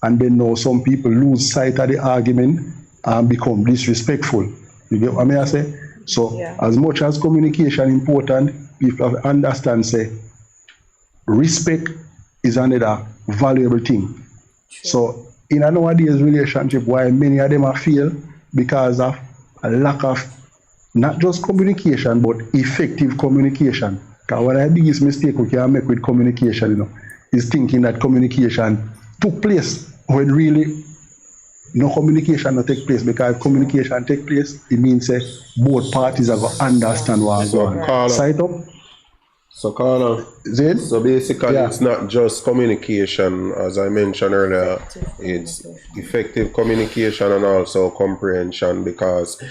And then now some people lose sight of the argument and become disrespectful. You get what I say? So as much as communication important, people have to understand, say, respect is another valuable thing. So in a nowadays relationship, why many of them are fail because of a lack of not just communication but effective communication. Because one of the biggest mistake we can make with communication, you know, is thinking that communication took place when really no communication not take place. Because if communication take place, it means that both parties are going to understand what's going on. Sight up. So, Carla, so basically it's not just communication, as I mentioned earlier, it's effective communication and also comprehension, because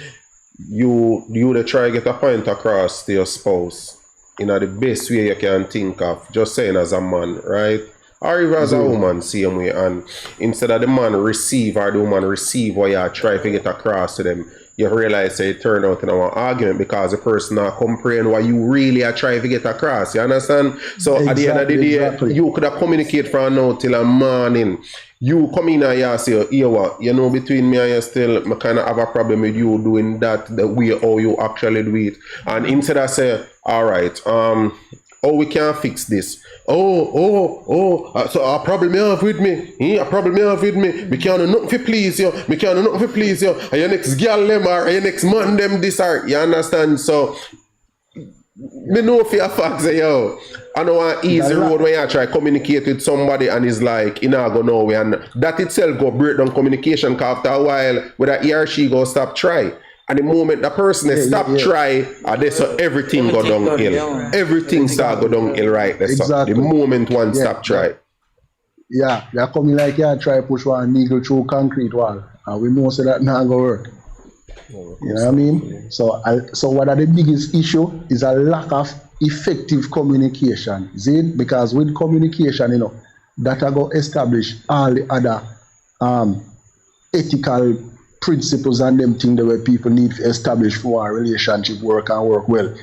you try to get a point across to your spouse in the best way you can think of, just saying as a man, right? Or even as a woman, same way, and instead of the man receive or the woman receive what you try to get across to them, you realize it turned out in an argument because the person not comprehend what you really are trying to get across. You understand? So at the end of the day, you could have communicate from now till a morning. You come in and you say, you what, you know, between me and you still, I kind of have a problem with you doing that the way how you actually do it. And instead I say, all right, we can fix this. So a problem you have with me. A problem you have with me. Me can't do nothing for please you. Me can't do nothing for please you. And your next girl them or your next man them this or you understand? So me know for a fact say yo, I know an easy road when you try communicate with somebody and it's like you know go nowhere, and that itself go break down communication because after a while whether he or she go stop try. And the moment the person stop try, so everything go downhill. Everything start go downhill right there. So the moment one stop try. Yeah, they're coming like you try push one needle through concrete wall. And we know so that not gonna work. You know what I mean? So what are the biggest issue is a lack of effective communication. See? Because with communication, you know, that are going to establish all the other ethical principles and them things that where people need to establish for a relationship work and work well.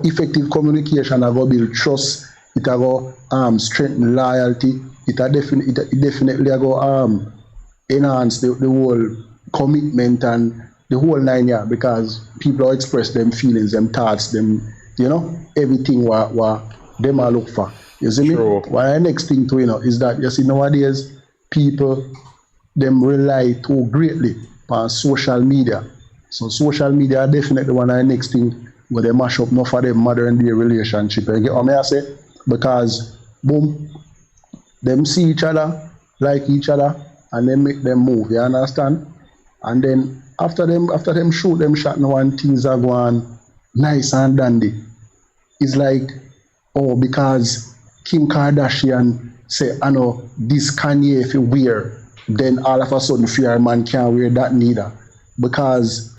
Effective communication are going to build trust. It are going to strengthen loyalty. It definitely are going to enhance the whole commitment and the whole 9 years, because people express them feelings, them thoughts, them, you know, everything what them are look for. You see me? Well, the next thing to, you know, is that you see nowadays people them rely too greatly on social media. So social media are definitely one of the next thing where they mash up enough of them modern day relationship. You get what I say? Because boom, them see each other, like each other, and then make them move. You understand? And then after them shoot them shot now and things are going nice and dandy. It's like, oh, because Kim Kardashian say, I know this Kanye if you wear, then all of a sudden fear man can't wear that neither. Because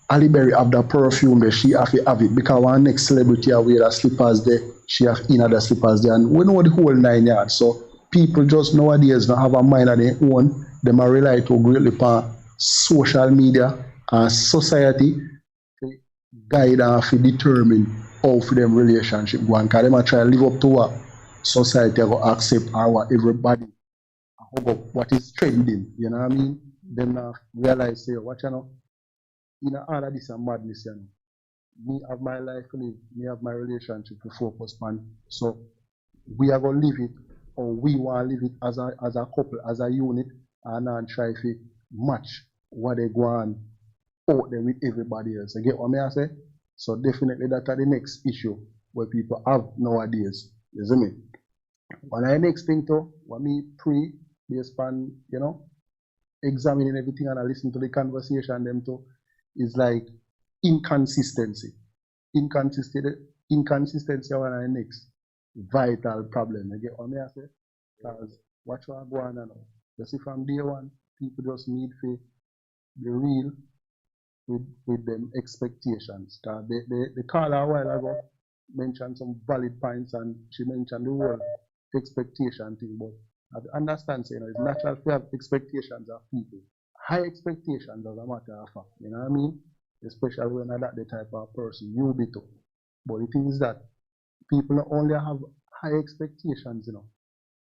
Halle Berry have the perfume there, she have to have it. Because one next celebrity wear the slippers there, she have the slippers there. And we know the whole 9 yards. So people just nowadays don't have a mind of their own. They might rely too greatly upon social media and society to guide and to determine how for them relationship go on. Because they might try to live up to what society will accept or what everybody what is trending. You know what I mean? Them now realize, say, watch you know, all of this and madness, you know. Me have my life to live, me have my relationship to focus on. So we are gonna live it, or we want to live it as a couple, as a unit, and not try to match what they go on out there with everybody else. You get what I say? So definitely that are the next issue where people have nowadays. You see me? One of the next thing too, what me pray based on, you know, examining everything and I listen to the conversation them too, is like inconsistency. Inconsistency are one of the next vital problem. You get what I say? Because what you are going on now. You see from day one, people just need to be real with them expectations. The caller a while ago mentioned some valid points and she mentioned the word expectation thing, but I understand, you know, it's natural to have expectations of people. High expectations doesn't matter of fact, you know what I mean? Especially when I'm not the type of person you be too. But the thing is that people not only have high expectations, you know,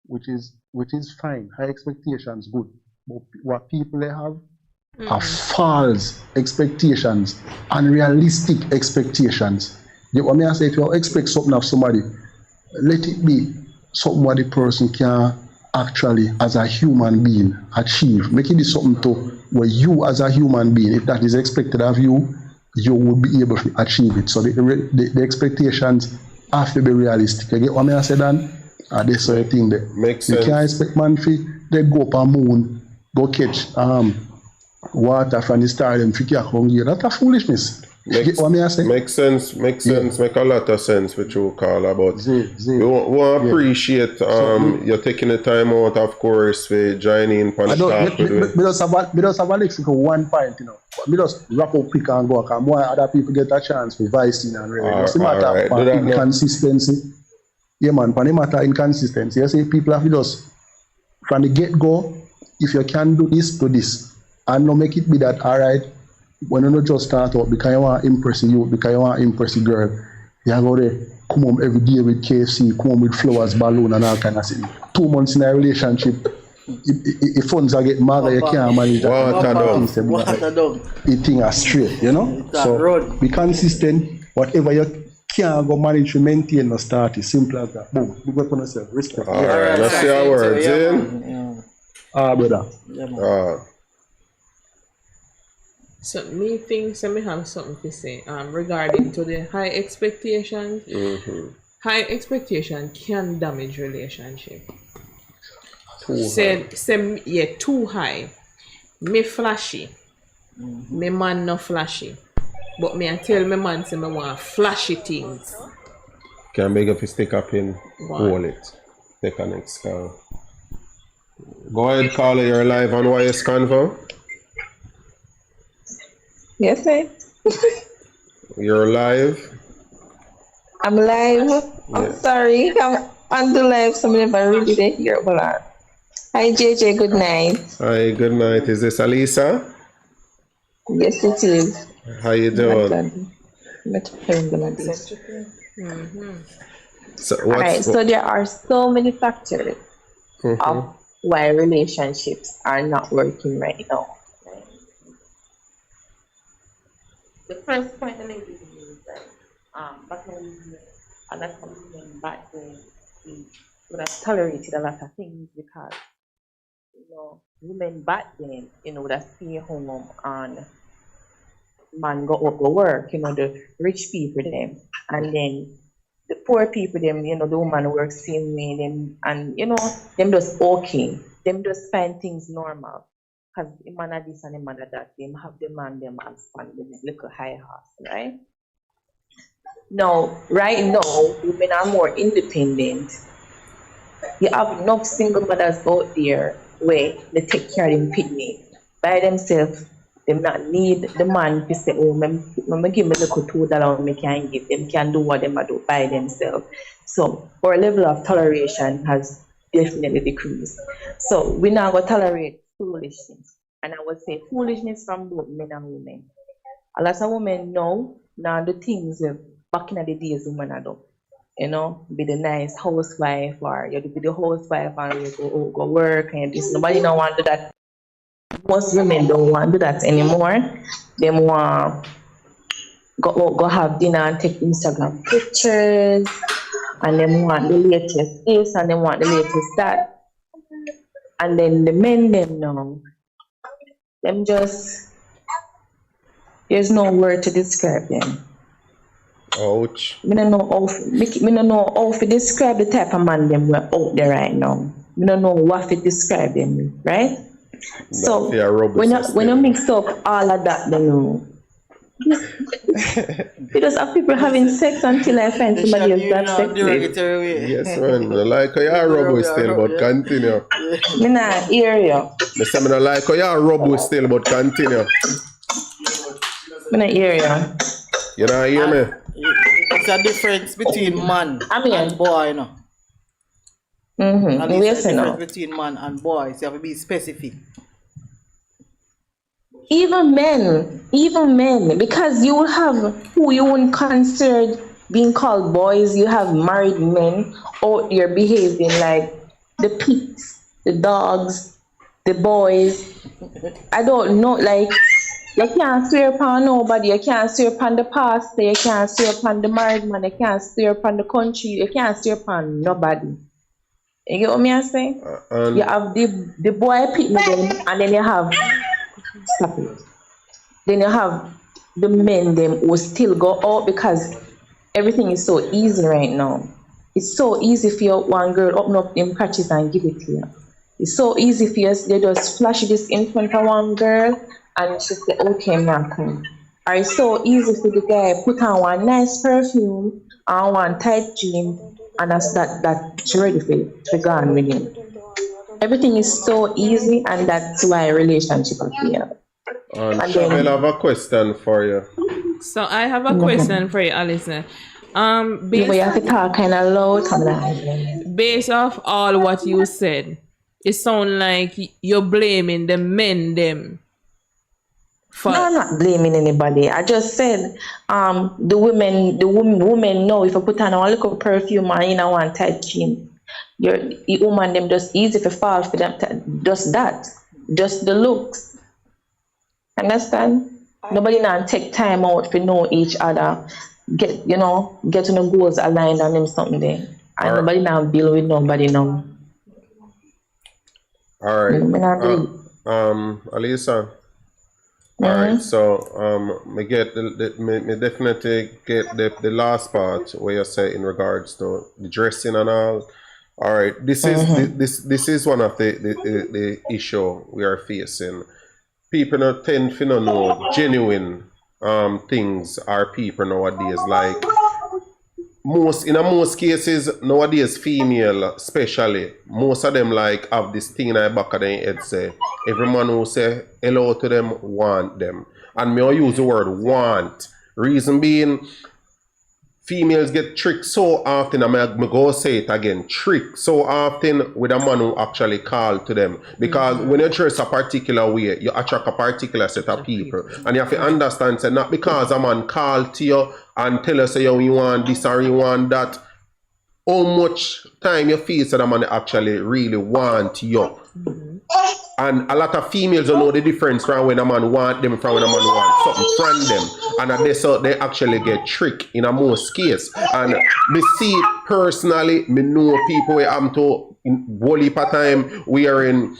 which is fine. High expectations good. But what people they have are false expectations, unrealistic expectations. You know what I mean? I say if you expect something of somebody, let it be something what the person can actually, as a human being, achieve. Make it be something to where you, as a human being, if that is expected of you, you will be able to achieve it. So the expectations have to be realistic. You get what I say, Dan? That's the thing that makes you sense. can't expect man they go up on moon, go catch water from the star and figure come here. That's a foolishness. You get what I say? Makes sense, make a lot of sense what you call about. We want to appreciate you taking the time out, of course, for joining on the talk to do it. We just have a lexical 1 point, you know. We just wrap up quick and go, because more other people get a chance for voicing and really. It's a matter of inconsistency. Yeah, man, for the matter of inconsistency, you see, people have to just, from the get-go, if you can do this, and not make it be that, all right, when you not just start out because you want to impress the youth, because you want to impress the girl, you go there, come home every day with KFC, come home with flowers, balloon and all kind of thing. 2 months in a relationship, if funds are getting mad, you can't manage that. Water down. The thing are straight, you know? So be consistent, whatever you can't go manage to maintain or start, it's simple as that. Boom, you work on yourself, respect. All right, let's see our words, brother. Yeah, man. So me think me have something to say regarding to the high expectations. High expectation can damage relationship. Too high. Me flashy. Me man no flashy. But me I tell me man say me want flashy things. Can beg if you stick up in hold it. Take a next call. Go ahead, caller, you're live on YS Convo. Yes, sir. You're live. I'm live. Yeah. I'm sorry. I'm on the live, so I never really did hear about that. Hi, JJ. Good night. Hi, good night. Is this Alisa? Yes, it is. How you doing? So All right. So there are so many factors of why relationships are not working right now. Right? The first point I need to is that back when a lot of women back then we would have tolerated a lot of things because women back then would have stay home and man go work, the rich people them, and then the poor people them, the woman work same way them, and them just okay, them just find things normal, because the man of this and the man of that, them have the man them as fun with little high horse, right? Now, right now, women are more independent. You have enough single mothers out there where they take care of them picnic by themselves. They not need the man to say, oh, me give me little $2 me can give. Them can do what they do by themselves. So our level of toleration has definitely decreased. So we now go tolerate foolishness. And I would say foolishness from both men and women. A lot of women now do things back in the days women do. Be the nice housewife, or you be the housewife and you go work and this. Nobody don't want to do that. Most women don't want to do that anymore. They want go have dinner and take Instagram pictures, and they want the latest this and they want the latest that. And then the men them now, them just, there's no word to describe them. Ouch. Me don't know how to describe the type of man them we're out there right now. Me don't know what to describe them with, right? So when you mix up all of that, because of people having sex until I find somebody else that's sexy. Yes, man. Like how you're robust still, but continue. Me not hear you. I like how you're robust still, but continue. Me not hear you. You don't hear me? It's a difference between man and boy, And there's a difference between man and boy, so you have to be specific. Even men, because you will have who you wouldn't consider being called boys. You have married men out there behaving like the pigs, the dogs, the boys. I don't know, like, you can't swear upon nobody, you can't swear upon the pastor, you can't swear upon the married man, you can't swear upon the country, you can't swear upon nobody. You get what I'm saying? You have the boy pick them, and then you have Then you have the men them who still go out because everything is so easy right now. It's so easy for you, one girl open up them crutches and give it to you. It's so easy for you, they just flash this in front of one girl and she say, okay, man, come. Or it's so easy for the guy put on one nice perfume and one tight jean, and that's that she ready for go on with him. Everything is so easy, and that's why a relationship appears. And Shamil, I have a question for you. So I have a question for you, Alison. You have to talk kind of loud. Based off all what you said, it sounds like you're blaming the men them For No, I'm not blaming anybody. I just said, the women know if I put on a little perfume and one tight jean, the woman them just easy to fall for them. Just that, just the looks. Understand? Nobody now take time out to know each other, get to the goals aligned on them something there. And nobody now deal with nobody now. All right. Alisa. All right. So me definitely get the last part where you say in regards to the dressing and all. All right. This is one of the issue we are facing. People don't tend to know genuine things are people nowadays. Like in most cases nowadays, female especially, most of them like have this thing in the back of their head say every man who say hello to them want them. And me I use the word want. Reason being, females get tricked so often, and I go say it again, tricked so often with a man who actually call to them. Because when you dress a particular way, you attract a particular set of people. And you have to understand, say, not because a man call to you and tell you, say, you want this or you want that, how much time you feel that a man actually really want you. And a lot of females don't know the difference from when a man want them from when a man want something from them. And they actually get tricked in a most case. And me see it personally, me know people where I'm to in whole heap of time we are in,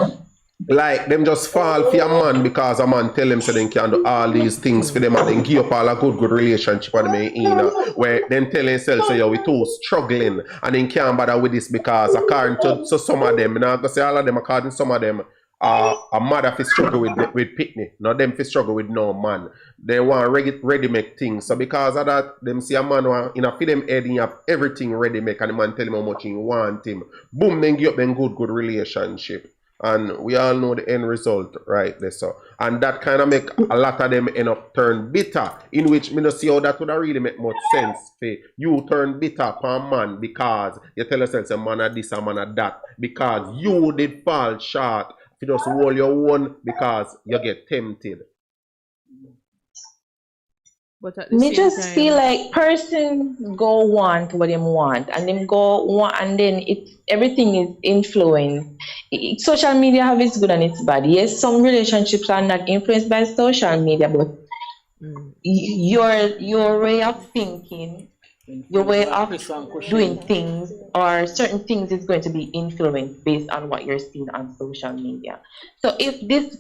like them just fall for a man because a man tell them so they can do all these things for them and then give up all a good relationship and them where then tell themselves, so we too struggling and then can't bother with this because according to some of them, I say all of them, according to some of them, a mother fi struggle with pitney, not them fi struggle with no man. They want ready make things. So because of that, them see a man in a fi them head, he have everything ready make, and the man tell him how much he want him. Boom, then give up them good relationship. And we all know the end result right there. So and that kind of make a lot of them end up turn bitter, in which me not see how that would really make much sense for you turn bitter per man because you tell yourself a man of this, a man of that, because you did fall short. You just hold your own because you get tempted. But at the Me same just time, feel like person go want what them want, and them go want, and then everything is influenced. Social media have its good and its bad. Yes, some relationships are not influenced by social media, but your way of thinking, your way of doing things, or certain things is going to be influenced based on what you're seeing on social media. So if this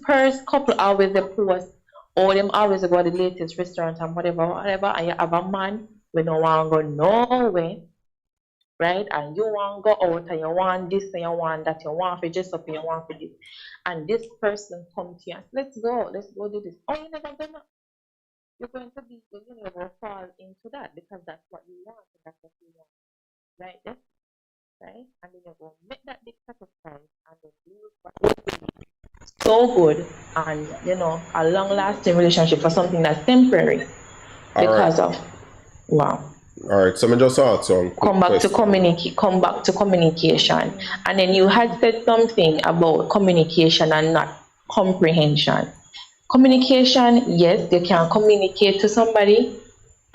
couple always post, or them always go to the latest restaurant and whatever, and you have a man we don't want to go nowhere, right? And you want to go out and you want this and you want that, you want to dress up and you want to this, and this person come to you and let's go do this. Oh, you never done that. You're going to fall into that because that's what you want, and that's what you want, right? That's right, and then you go make that big sacrifice and then lose what so good, and a long-lasting relationship for something that's temporary because of wow. All right, so me just also come back to communication, and then you had said something about communication and not comprehension. Communication, yes, you can communicate to somebody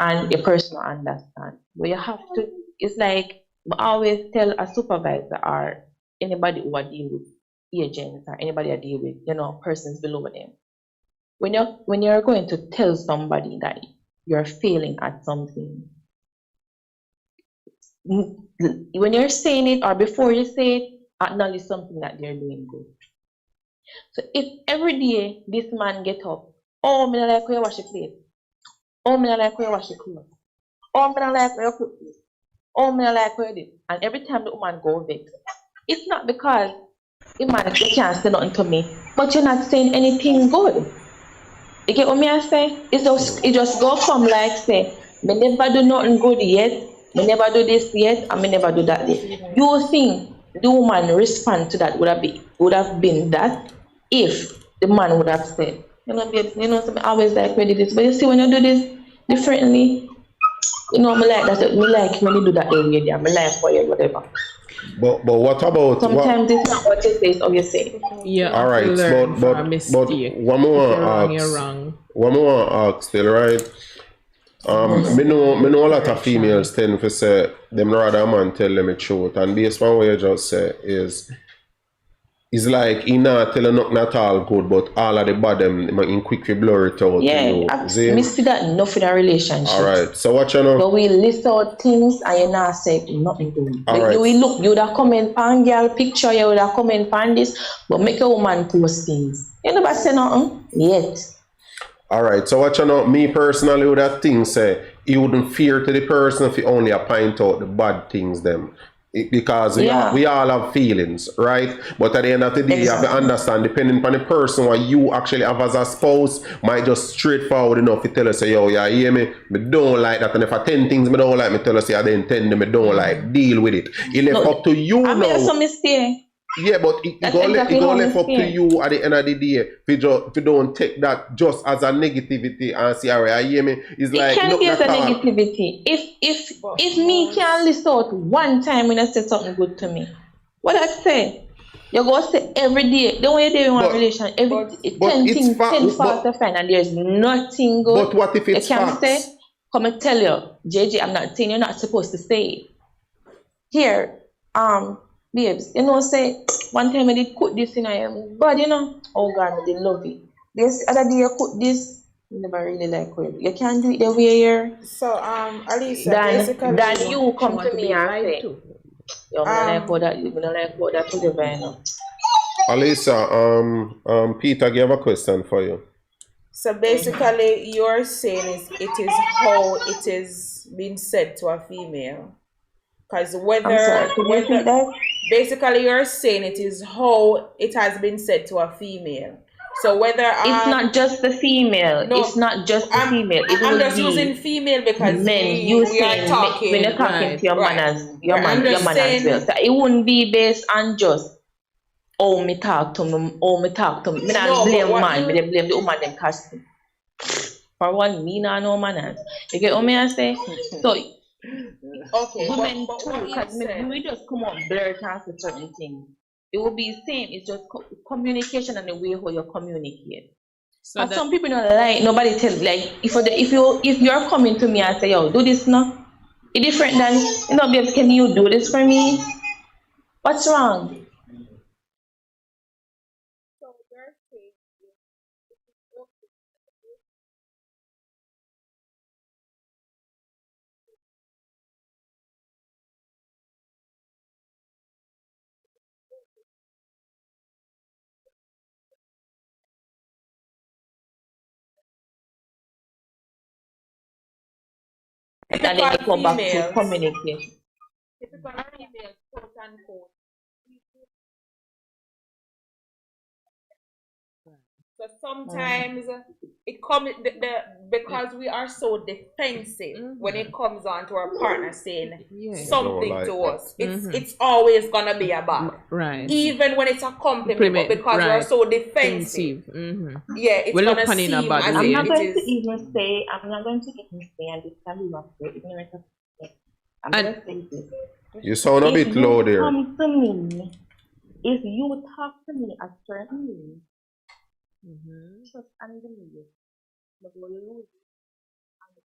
and a person will understand, but you have to. It's like I always tell a supervisor or anybody who I deal with, agents or anybody I deal with, persons below them. When you're going to tell somebody that you're failing at something, when you're saying it or before you say it, acknowledge something that they're doing good. So if every day this man get up, oh, me not like where you wash the plate, oh, me not like where you wash the clothes, oh, me not like where you cook this, oh, me not like where you this, and every time the woman go vex, it's not because you can't say nothing to me, but you're not saying anything good. You get what I say? It just go from like say, me never do nothing good yet, me never do this yet, and me never do that yet. You think the woman respond to that would have been that if the man would have said, babes, I always like when you do this, but you see when you do this differently, me like that, me like when you do that area there, me like for you, whatever. But what about Sometimes it's not what you say, it's how you say it. Yeah. all right, but one more ask. One more ask still, right? Me know a lot of females tend to say them rather a man tell them the truth, and based on what you just say is it's like he not tell nothing at all good, but all of the bad them in quickly blur it out. Yeah, to you. I see that enough in a relationship. All right, so what you know? So we list out things and you not say nothing good. All Like right. you will look, you would have comment on girl picture, you would have comment on this, but make a woman post things. You never say nothing yet. All right, so what you know? Me personally, with that thing say he wouldn't fear to the person if he only point out the bad things them. Because we all have feelings, right? But at the end of the day, you have to understand, depending on the person what you actually have as a spouse, might just straightforward enough to tell us, say, yo, yeah, hear me don't like that. And if I 10 things me don't like, me tell us, yeah, then 10 them me don't like. Deal with it. It left up to you I now. made some mistake. Yeah, but it go left up to you at the end of the day. If you don't take that just as a negativity and see how I hear me, it's like It can be as a negativity. If me can list out one time when I say something good to me, what I say, you go say every day. The way they want relation, every 10 things, 10 faults to find, and there's nothing good. But what if it's you can facts? say, come and tell you, JJ, I'm not saying you're not supposed to say it. Here, babes, you know, say one time I did cook this in but you know, oh God, I did love it. This other day you cook this, you never really like it. You can't do it the way you're. So Alisa, then you come to me and say, yo, I like what that, you don't like what that to the vine. Alisa, Peter gave a question for you. So basically, you're saying it is how it is being said to a female. Because basically you're saying it is how it has been said to a female. So whether it's not just the female. No, it's not just the female. I'm just using female because men. We are talking when you're talking to your manners, your manners well. So it wouldn't be based on just me talk to me. Me not blame man. Me blame the woman them cause for one me not know manners. You get what me I say? So. Okay, women too, because we just come out blurt and say certain things. It will be the same. It's just communication and the way how you communicate. So some people don't like nobody tell like if you're coming to me and say, yo, do this now, it's different than babes, can you do this for me? What's wrong? And then you come back to communication. Typical females, quote unquote. So sometimes it comes because we are so defensive when it comes on to our partner saying something to us. It's always gonna be a bad. Right. Even when it's a compliment, but because we're so defensive. Yeah, it's gonna seem as I'm not going to even say, and this can be not very ignorant of it. I'm gonna say this. You sound a bit low there. Come to me, if you talk to me a certain way, trust and believe.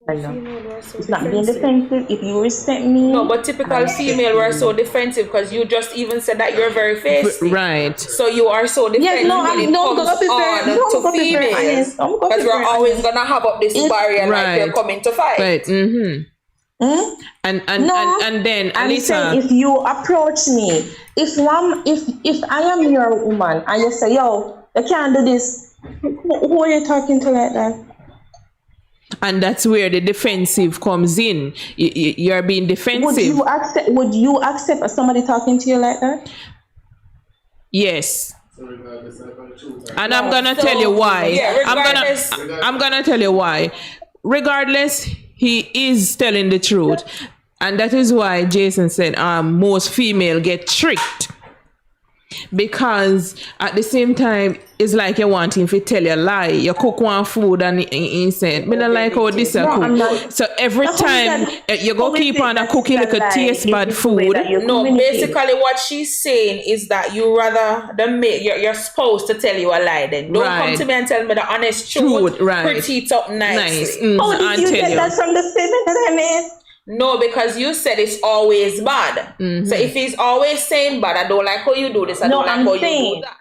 It's not being defensive. If you respect me. No, but typical female were so defensive because you just even said that you're very feisty. Right. So you are so defensive when it comes on to females. Because we're always gonna have up this barrier like you're coming to fight. Right. And then I'm saying if you approach me, if I am your woman and you say, yo, you can't do this, who are you talking to like that? And that's where the defensive comes in. You're being defensive. Would you accept somebody talking to you like that? Yes. And I'm gonna tell you why. Yeah, I'm gonna tell you why. Regardless, he is telling the truth. And that is why Jason said most female get tricked. because at the same time it's like you want him to tell you a lie. You cook one food and he said, me not like how this a cook. So every time you go keep on a cooking like a taste bad food. No, basically what she's saying is that you rather your spouse to tell you a lie. Then don't come to me and tell me the honest truth. Pretty it up nicely. Did you get that from the statement that I made? No, because you said it's always bad. So if he's always saying bad, I don't like how you do this. I don't like how you do that.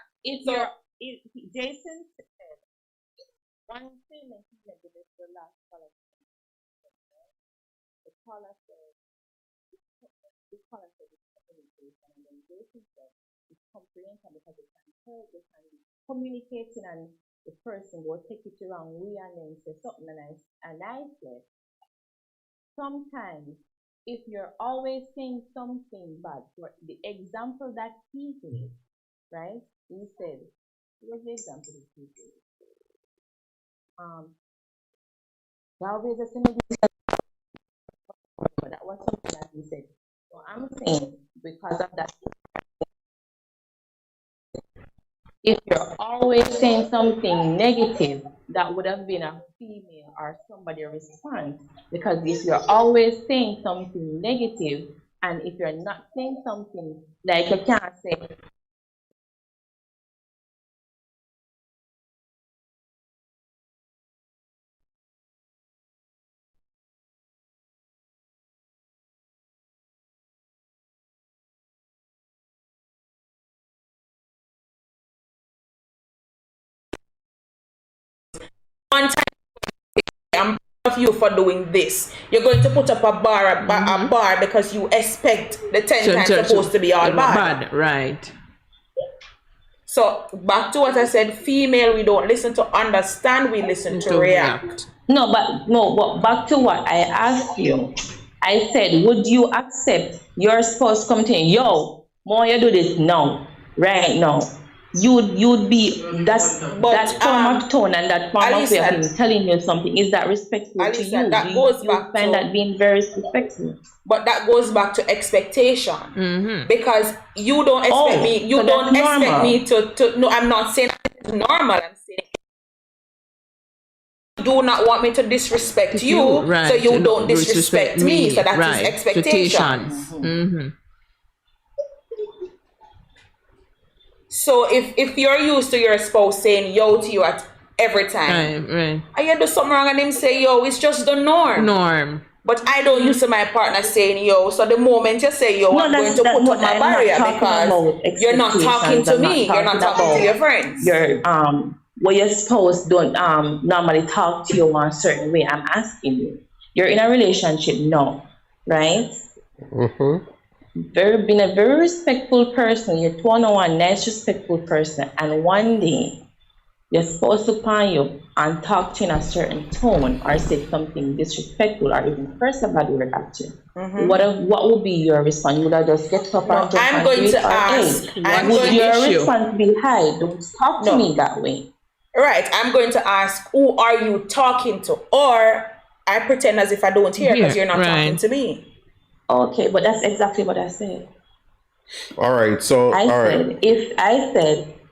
If Jason said one statement he made with the last caller, the caller said it's communication, and then Jason said it's comprehension because it can hurt, it can be communicating, and the person will take it around way and then say something and I said sometimes if you're always saying something bad, for the example that he gave, right? He said, what's the example that he gave? Always a similar that was something that he said. So I'm saying because of that, if you're always saying something negative, that would have been a female or somebody response. Because if you're always saying something negative, and if you're not saying something like you can't say, one time I'm proud of you for doing this. You're going to put up a bar because you expect the 10 times supposed to be all bad. Right. So back to what I said, female, we don't listen to understand, we listen to react. No, but back to what I asked you. I said, would you accept your spouse come to you, yo, more you do this now, right now? You'd be that form of tone and that form of way of him telling you something. Is that respectful to you? That goes back find to that being very respectful. But that goes back to expectation, because you don't expect me. You don't expect me to. No, I'm not saying it's normal. I'm saying you do not want me to disrespect you, so you don't disrespect me. So that is expectation. So if you're used to your spouse saying yo to you at every time, and you do something wrong and him say yo, it's just the norm. But I don't used to my partner saying yo, so the moment you say yo, I'm going to put up my barrier because you're not talking to me, you're not talking to your friends. Where your spouse don't normally talk to you in a certain way. I'm asking you. You're in a relationship now, right? Been a very respectful person. You're 21, nice, respectful person, and one day you're supposed to find you and talk to you in a certain tone or say something disrespectful or even curse a bad word at you. What would be your response? You would have just get up and I'm going to ask. Would your response be hi? Don't talk to me that way. Right. I'm going to ask, who are you talking to? Or I pretend as if I don't hear because you're not talking to me. Okay, but that's exactly what I said. All right, so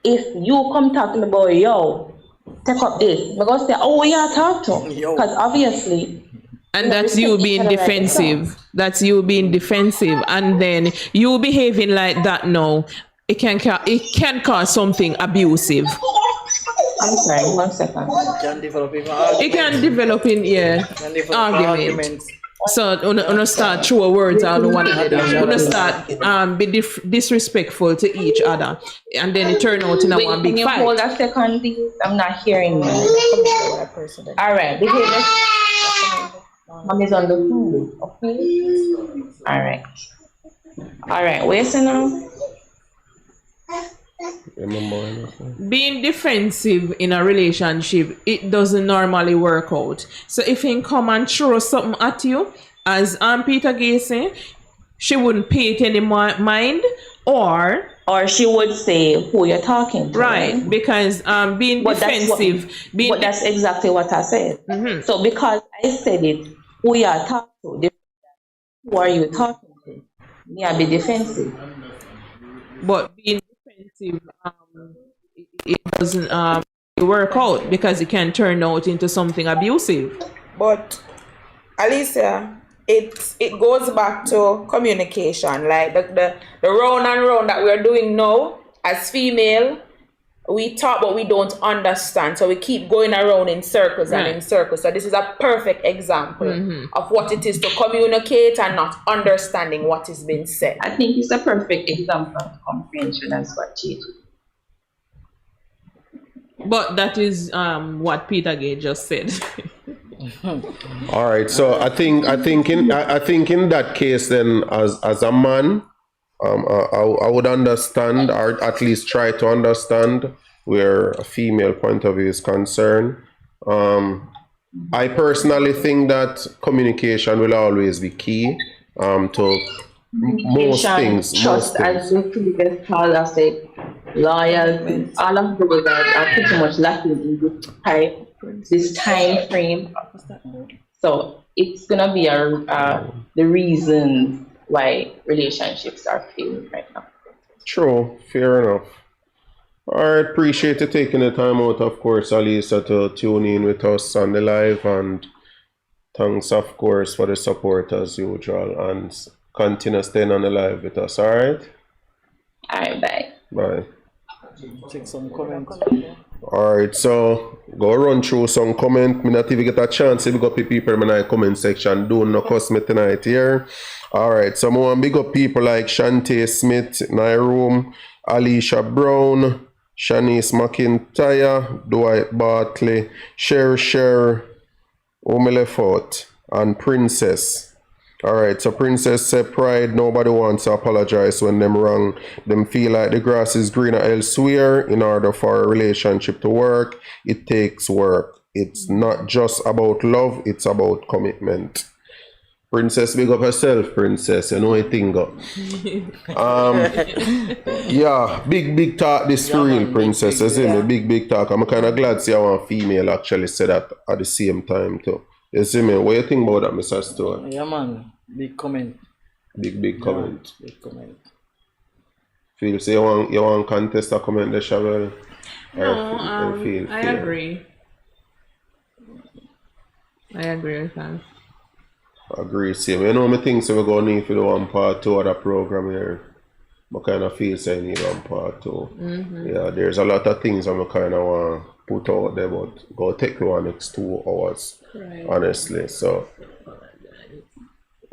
if you come talking about yo, take up this, I'm gonna say, oh yeah, talk to him. Because obviously. And that's you being defensive. That's you being defensive, and then you behaving like that now. It can cause something abusive. I'm sorry, 1 second. It can develop argument. So, on start through words on one another. On start be disrespectful to each other, and then it turn out in a one big fight. Can you hold a second, please? I'm not hearing you. All right, Mommy's on the food. Okay. All right. Where's it now? Being defensive in a relationship, it doesn't normally work out. So if he come and throw something at you, as Peter Gay said, she wouldn't pay it any mind, or she would say who you're talking to. Right, because being defensive. But that's exactly what I said. So because I said it, who you are talking to, who are you talking to? Me, I be defensive. But being defensive, it doesn't work out because it can turn out into something abusive. But Alicia, it goes back to communication. Like the round and round that we're doing now as female, we talk but we don't understand. So we keep going around in circles and in circles. So this is a perfect example of what it is to communicate and not understanding what is being said. I think it's a perfect example of comprehension as what she did. But that is what Peter Gay just said. All right, so I think in that case, then, as a man, I would understand, or at least try to understand, where a female point of view is concerned. I personally think that communication will always be key to most things. Trust, as the previous caller said, loyalty, all of those are pretty much lacking in this time frame. So it's gonna be the reasons why relationships are failing right now. True, fair enough. All right, appreciate you taking the time out, of course, Alisa, to tune in with us on the live, and thanks, of course, for the support as usual, and continue staying on the live with us. All right. All right, bye. Bye. Take some comments. Alright, so go run through some comment. Me not even get a chance to big up the people in my comment section. Do not cuss me tonight here. Alright, so I want big up people like Shantae Smith, Nairoom, Alicia Brown, Shanice McIntyre, Dwight Bartley, Cher, Omelefort, and Princess. Alright, so Princess said pride, nobody wants to apologize when them wrong. Them feel like the grass is greener elsewhere. In order for a relationship to work, it takes work. It's not just about love, it's about commitment. Princess, big up herself, Princess. You know what thing go. Yeah, big talk this for real, Princess. You see me, big talk. I'm kind of glad to see how one female actually said that at the same time too. You see me, what you think about that, Mr. Stone? Yeah, man. Big comment. Big comment. Big comment. Feel say you want contest a comment the Chevelle? No, I agree. I agree with that. Agree, same. You know, me think so we're going to need for the one part 2 of the program here. I kind of feel say I need one part 2. Yeah, there's a lot of things I kind of want to put out there, but go take the next 2 hours, honestly. So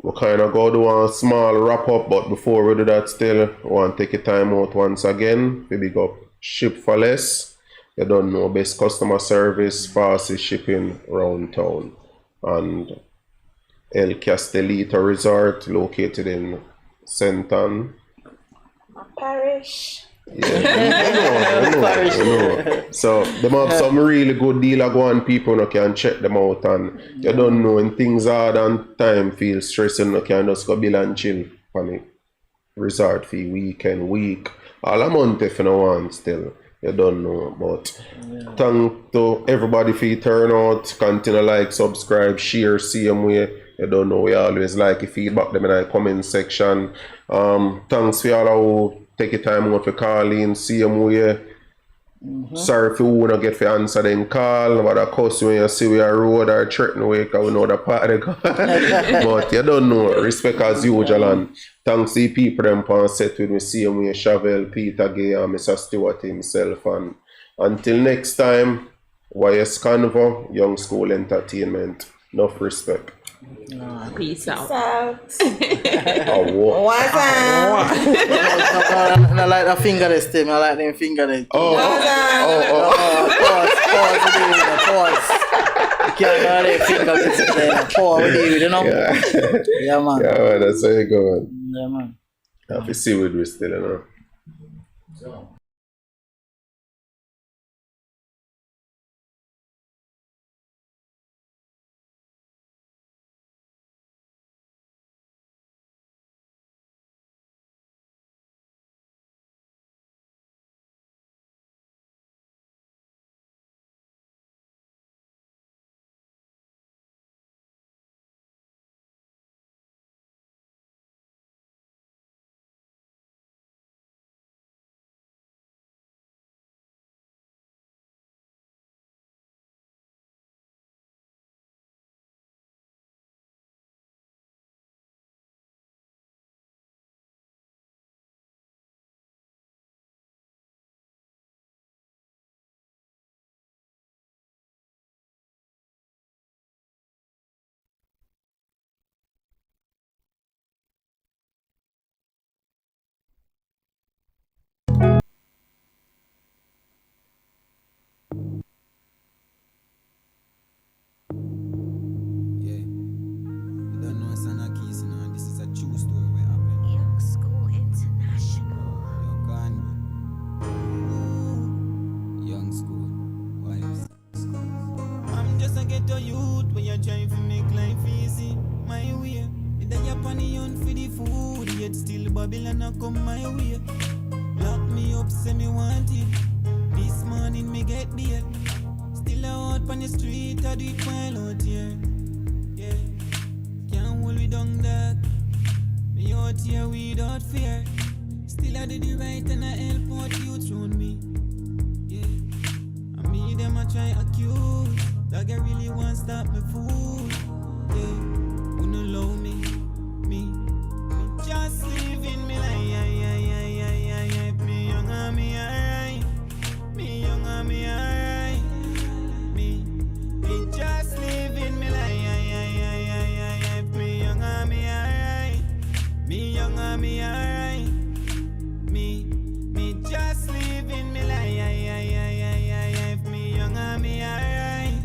we kind of go do a small wrap up, but before we do that, still I want to take a time out once again. We big up Ship for Less. You don't know, best customer service, fastest shipping around town, and El Castellito Resort, located in Senton Parish. Yeah, I know. So they have some really good deal going. People you can check them out, and you don't know when things hard and time feels stressing, you can just go bill and chill on the resort fee week all a month if you don't want still. You don't know, but thank to everybody for your turnout. Continue like, subscribe, share, same way. You don't know, we always like your feedback them in the comment section. Thanks for all who take your time out for calling, same way. Sorry if you won't get for answer then call, but of course when you see we are road or threaten way, because we know the part of the but you don't know, respect as usual, and thanks to the people them on set with me, same way, Chevelle, Peter Gay, and Mr. Stewart himself, and until next time, YS Convo, Young School Entertainment, enough respect. Peace out. What's I like the finger this thing. I like them finger this. Pause. You can't have that finger this thing. Pause with you know? Yeah, man. Yeah, man, that's how you go, man. Yeah, man. Have to see what we still, you know. ghetto youth when you're trying to make life easy. My way, the day upon the hunt for the food, yet still Babylon a come my way. Lock me up, say me wanted. This morning me get beat. Still out on the street, I do it while out here. Yeah, can't hold me down, dog. Me out here without fear. Still I do the right and I help out youth round me. Yeah, and me them I try accuse. Dog I really want stop me food. Yeah, who no love me, me just living me life. Me young and me alright. Me young and me alright. Me just living me life. Me young and me alright. Me young and me alright. Me just living me life. Me young and me alright.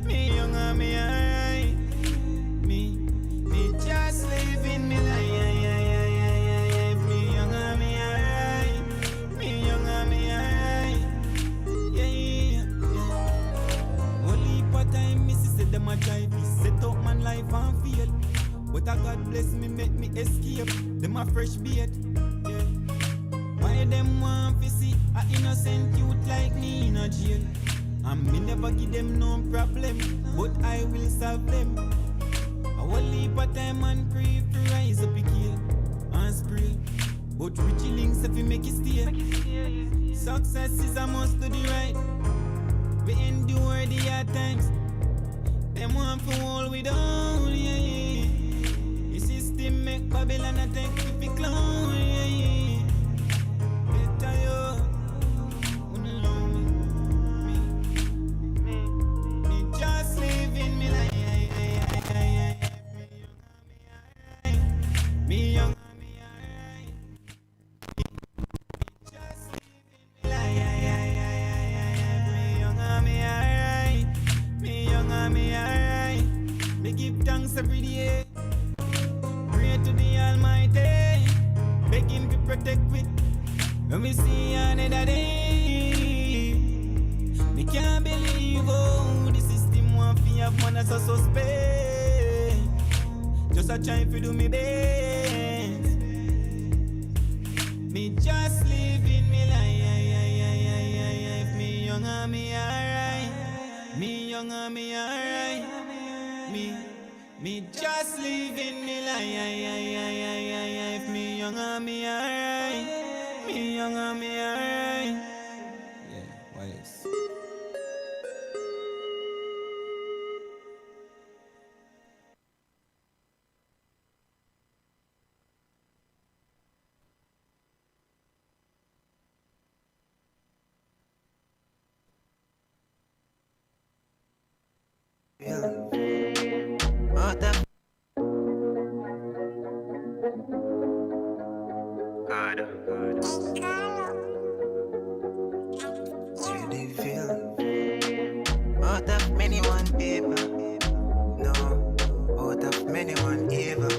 Me young and me alright. Me just living me life. Me young and me alright. Me young and me alright. Yeah. Only part time missus said them a try to set up man life and feel. But a God bless me, make me escape. Them a fresh bait. Yeah. Why them want to see a innocent youth like me in a jail? And me never give them no problem, but I will solve them. I will leave a time and pray to rise up again and spray. But Richie links if you make it stay. Success is a must to the right. We endure the hard times. Them want to hold we down, yeah. The system make Babylon a take to be clown, yeah. Better yo, wouldn't love me just living me life. Me young and me alright. Me just living me life. Me young and me alright. Me young and me alright. Me give thanks every day. Pray to the Almighty. Beg Him to protect with. When we see another day, me can't believe how the system want to have man as a suspect. Just a try to do me best. Me just living me life. Me young and me alright. Me young and me alright. Me just living me life. Me young and me alright. Me young and me alright. Yeah, wise. What the God. Do they feel? Out of many one paper. No, out of many one evil.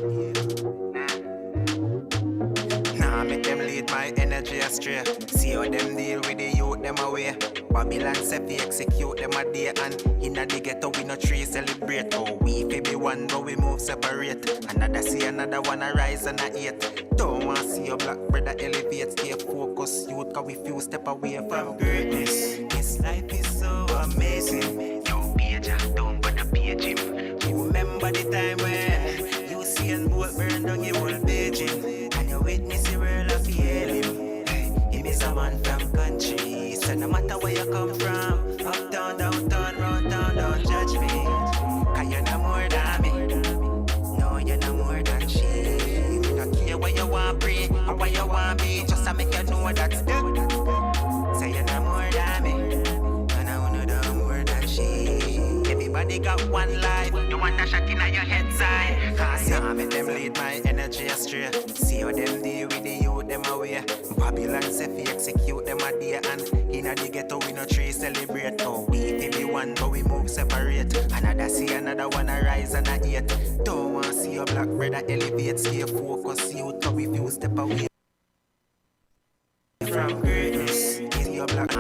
Nah, make them lead my energy astray. See how them deal with the youth, them away. Babylon say fi execute them a day. And inna the ghetto we no tree celebrate. Oh, we fi be one but we move separate. Another see another one a rise and a hate. Don't want see your black brother elevate. Stay focused youth cause we few step away from greatness. This life is so amazing. You page and don't but the page him. Remember the time when you see and boat burn down your whole Beijing. And you witness the world of him. Him is a man from country. So no matter where you come from, uptown, downtown, round town, don't judge me. Cause you're no more than me. No, you're no more than she. Me not care what you want pray or what you want be. Just to make you know that's good. Say you're no more than me. And I know no more than she. Everybody got one life. The one that shot in your head side. Cause you make them lead my energy astray. See how them deal with the youth, them away. Babylon say fi execute them a day. And inna the ghetto we no tree celebrate. Oh, we fi be one but we move separate. Another see another one a rise and a hate. Don't want see your black brother elevate. Stay focused youth cause we few step away from greatness. See your black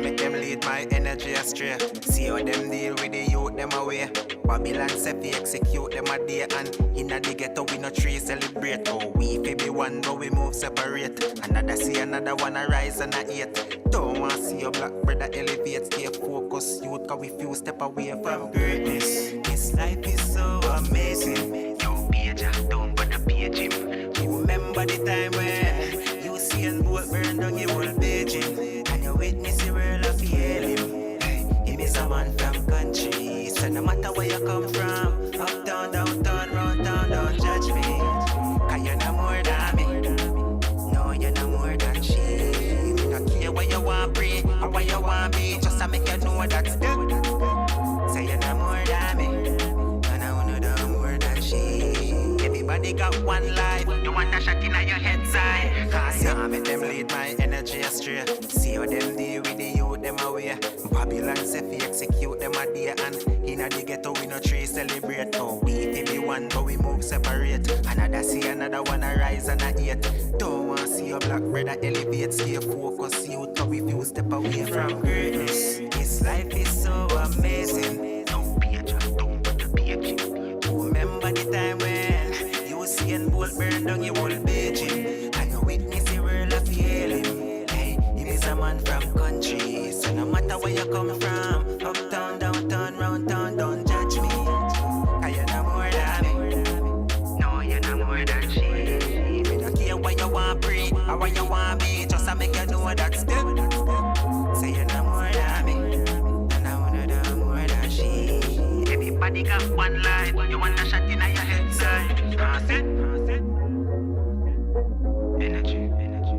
make them lead my energy astray. See how them deal with the youth them away. Babylon set fi execute them a day, and inna the ghetto we no tree celebrate. Oh, we fi be one but we move separate. Another see another one a rise and a hate. Don't want see your black brother elevate. Stay focused youth, cause we few step away from greatness. This life is so amazing. Yo, page don't bother page him. Remember the time when you see and boat burn down your whole Beijing, and you witness the world of him. Him is a man from country, so no matter where you come from, uptown, downtown, round town, don't judge me. Cause you're no more than me. No, you're no more than she. Me not care what you want, pray, or what you want be, just to make you know that's good. Say you're no more than me, and I wanna know more than she. Everybody got one life, the one that shot in your head side. Cause you make them lead my energy astray. See how them deal with the youth them away. Babylon say fi execute them a day, and inna the ghetto we no tree celebrate. Oh, we fi be one but we move separate. Another see another one a rise and a hate. Don't want see your black brother elevate. Stay focused youth, cause we few step away from greatness. This life is so amazing. Don't page, don't put the page. Remember the time when you see and bolt burn down your whole Beijing, and you witness the world of him. Hey, him is a man from country, so no matter where you come from, uptown, downtown, round town, don't judge me. Cause you're no more than me. No, you're no more than she. Me don't care what you want, pray, or what you want be, just to make you know that's good. Say you're no more than me, and I wanna know more than she. Everybody got one life, you want a shot in your head side. Cross it, cross it. Energy, energy.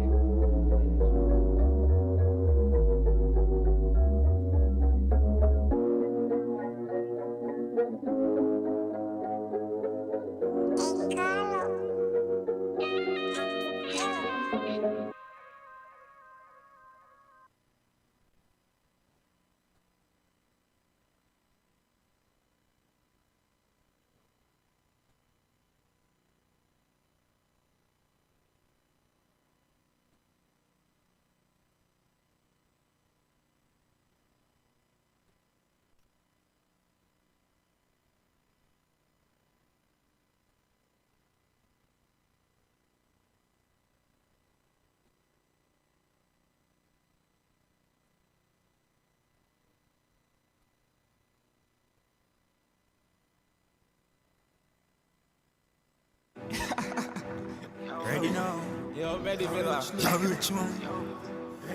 Ready now. Yo, ready for that. You're rich man.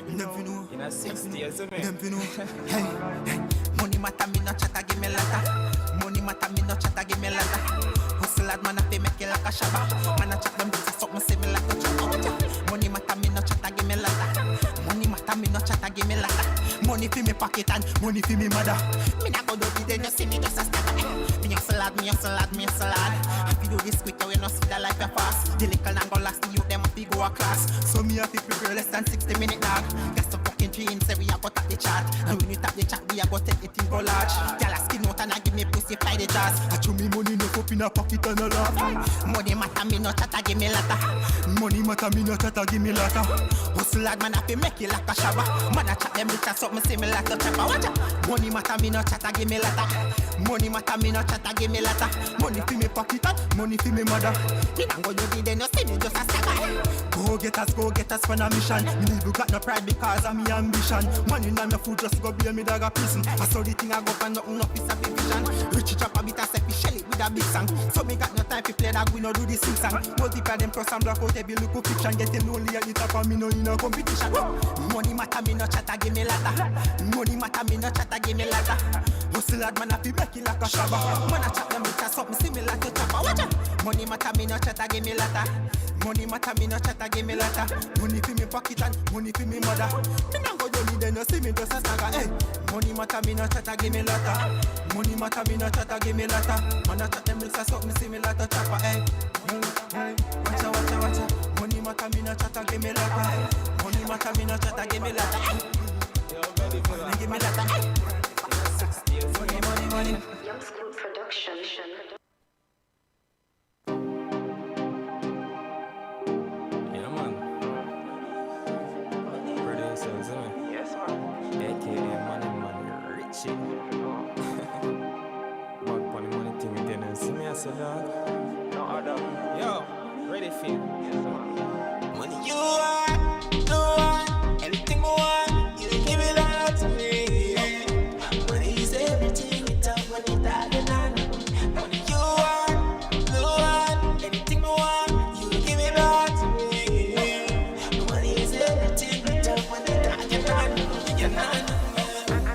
Never know. In a 60 years, isn't it? Never know. Hey, hey. Money matter me no chatter, give me latter. Money matter me no chatter, give me latter. Hustle lad man, I pay make it like a shabba. Man I chat them bitches up, me say me like a chopper. Money matter me no chatter, give me latter. Money matter me no chatter, give me latter. Money fi me pocket and money fi me mother. Me not go do the then you see me just a step. Me hustle lad, me hustle lad, me hustle lad. If you do this quick, you no see the life you pass. The little not go last, the youth them fi go a class. So me have to prepare less than 60 minutes dog. Guess the fucking dream say we a go tap the chat. And when you tap the chat, we a go take the thing go large. Gyal a skin out and a give me pussy fly the jazz. I chew me money no up in a pocket and a laugh. Money matter me no chatter, give me latter. Money matter me no chatter, give me latter. Hustle lad man a fi make it like a shabba. Man a chat them rich and something see me like a chopper. Watch out. Money matter me no chatter, give me latter. Money matter me no chatter, give me latter. Money fi me pocket and money fi me mother. Me not go do the then you see me just a stagger. Go get us for a mission. Me never got no pride because of me ambition. Money in my food just go bail me dog a prison. I saw the thing I go for nothing no piece of vision. Richie chop a bit of seppi shell it with a big song. So me got no time to play that we no do the sing song. Multiply them cross and block out every look of fiction. Getting lonely at the top and me no in a competition. Money matter me no chatter give me latter. Money matter me no chatter give me latter. Hustle lad man a fi make it like a shabba. Man a chat them with a something similar to chopper. Watch out. Money matter me no chatter give me latter. Money matter me no chatter give me latter. Money fi me pocket and money fi me mother. Me nah go do me then you see me just a stagger. Hey, money matter me no chatter give me latter. Money matter me no chatter give me latter. Man a chat them with a something similar to chopper. Hey, watch out, watch out, watch out. Money matter me no chatter give me latter. Money matter me no chatter give me latter. Yo, ready for that. Give me latter. Money, money, money. Young School Production. Yeah, man. Producers, isn't it? Yes, man. shit. Back on the money thing again and see me as a dog. No other. Yo, ready for you. Money you want, no one, anything more want, you give it all to me. Money is everything, without money that and money you want, no one, anything more want, you give it all to me. Money is everything, without money that and you're not.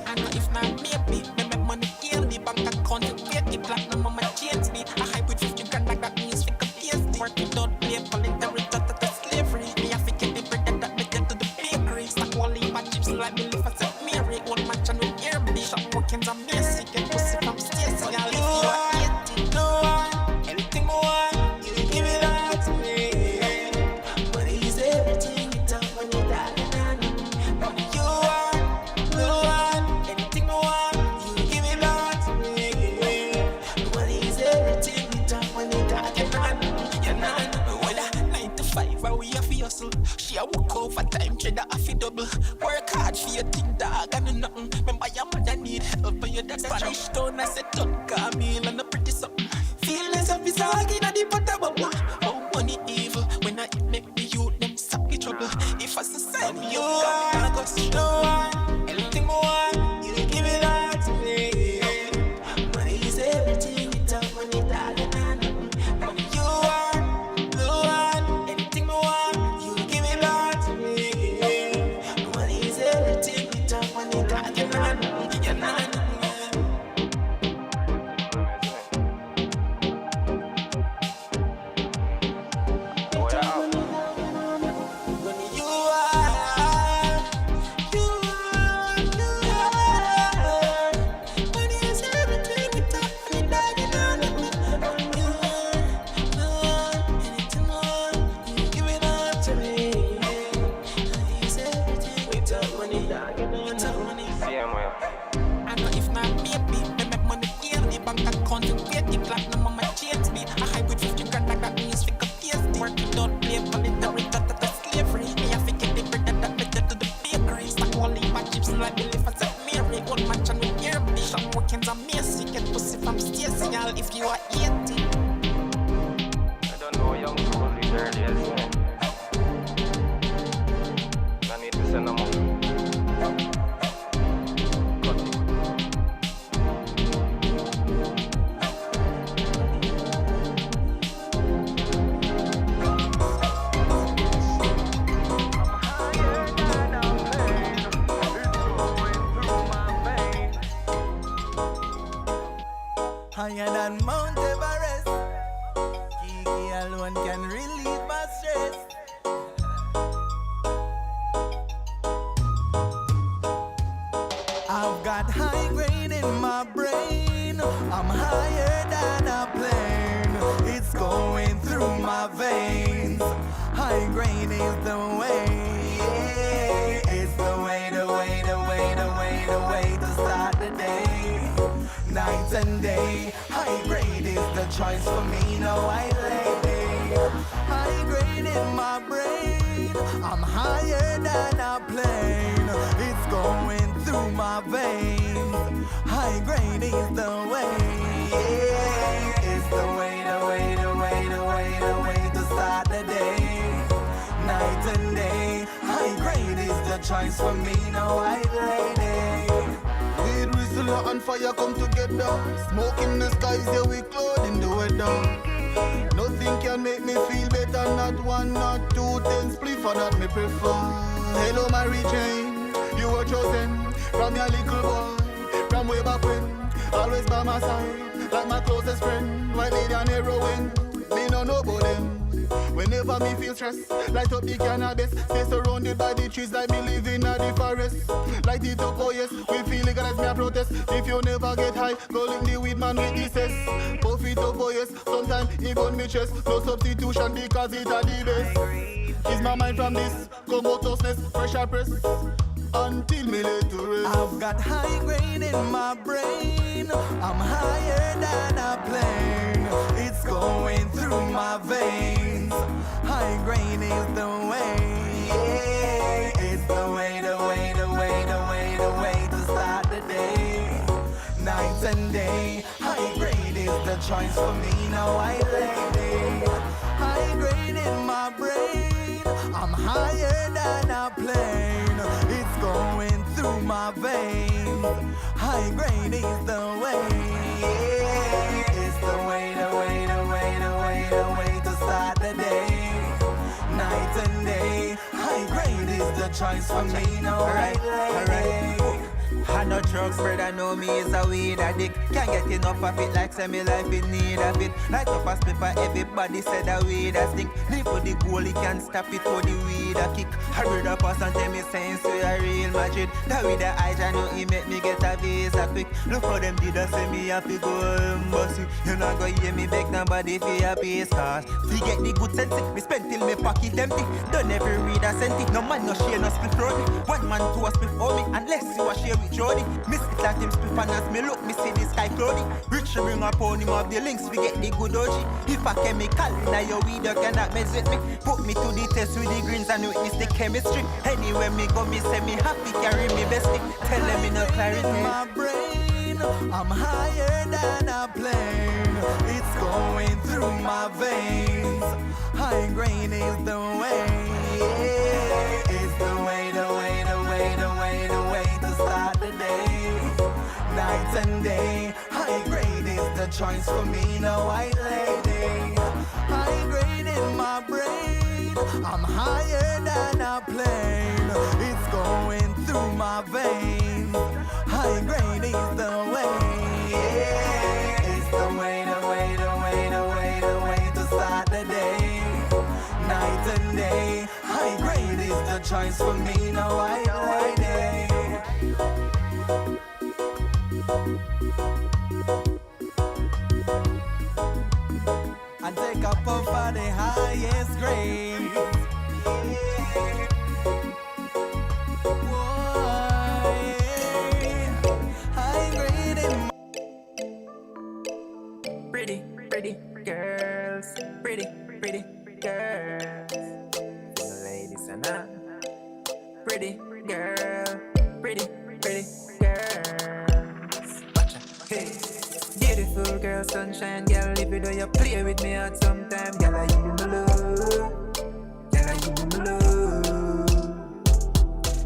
And if not me, make money kill the bank account, you pay the platinum on my chains, me. I hype with 50 grand like that means fake a PSD. Work without play, voluntary thought that that's slavery. Me have to get the bread that me get to the bakery. Stack all in my chips like me live as a Mary. Old match and with air me. Shop workings are messy. Get pussy from Stacy. I'll leave you at 80. No one, anything more want, you give it all to me. Money is everything, without money that and money you want, no one, anything more want, you give it all to me. Money is everything, without money that and you're not. Well, 9 to 5, we have to hustle. She a work overtime, trader have to double. Work hard for your thing, dog, and nothing. Remember your mother need help, but your dad Spanish town, I said, don't call me, and a pretty something. Feelings of his hog in the butter bubble. Oh, money evil, when I make the youth, them suck the trouble. If I say you want, I go slow on. Anything more want, you give it all to me. Money is everything, without money, darling, money you want, no one, anything more want, you give it all to me. Money is everything, without money, darling, you're not. If you are 80, I don't know, young people with early as well. I need to send them up. Higher than Mount Everest, Kiki alone can relieve my stress. I've got high grade in my brain, I'm higher than a plane. It's going through my veins. High grade is the way, yeah. It's the way, the way, the way, the way, the way to start the day. Night and day, high grade is the choice for me, no white lady. High grade in my brain, I'm higher than a plane. It's going through my veins. High grade is the way, yeah. It's the way, the way, the way, the way, the way to start the day. Night and day, high grade is the choice for me, no white lady. Weed whistle and fire come together. Smoke in the skies, yeah, we clothing the weather. Nothing can make me feel better. Not one, not two, 10 spliff, or that me prefer. Hello, Mary Jane, you were chosen from your little boy, from way back when. Always by my side, like my closest friend. White lady and heroine, me no know about them. Whenever me feel stressed, light up the cannabis. Stay surrounded by the trees like me living at the forest. Light it up, oh yes, we feel legalize me a protest. If you never get high, go link the weed man with the cess. Puff it up, oh yes, sometimes it gun me chest. No substitution because it a the best. Is my mind from this, come out toastness, pressure press until me late to rest. I've got high grade in my brain, I'm higher than a plane. It's going through my veins. High grade is the way, yeah. It's the way, the way, the way, the way, the way to start the day. night and day. High grade is the choice for me, now white lady. High grade in my brain, I'm higher than a plane. It's going through my veins. High grade is the way. It's the way, the way, the way, the way, the way to start the day. Night and day, high grade is the choice for me, no right lady. I know drugs, brother, know me is a weed addict. Can't get enough of it like semi-life in need of it. Light up a split everybody said a weed a stink. Live for the goal, he can't stop it for the weed a kick. I read a pass and tell me saying so a real Madrid. That with the eyes I know he make me get a visa quick. Look how them did a say me happy go bossy. You not gonna hear me beg nobody for a piece cause we get the good sense it. Me spend till me pocket empty. Don't ever read a cent it. No man no share no split road. One man two a split for me unless you a share with Jody. Miss it like him split and as me look me see the sky cloudy. Rich bring upon him of the links we get the good OG. If a chemical now your weed you cannot mess with me. Put me to the test with the greens and witness the chemistry. Anywhere me go me say me happy carry me bestie. Tell them me no clarity. In my brain, I'm higher than a plane. It's going through my veins. High grain is the way. It's the way, the way, the way, the way, the way to start the day. Night and day, high grade is the choice for me, no white lady. High grade in my brain, I'm higher than a plane. It's going through my veins. High grade is the way. It's the way, the way, the way, the way, the way to start the day. Night and day, high grade is the choice for me, no white lady. And take a puff of the highest grade. High grade in my Pretty, pretty girls. Pretty, pretty girls. For the ladies and pretty girl. Pretty, pretty girls. Watcha, hey. Beautiful girl, sunshine girl. If you do you play with me at some time, girl, I you my love. Girl, I you my love.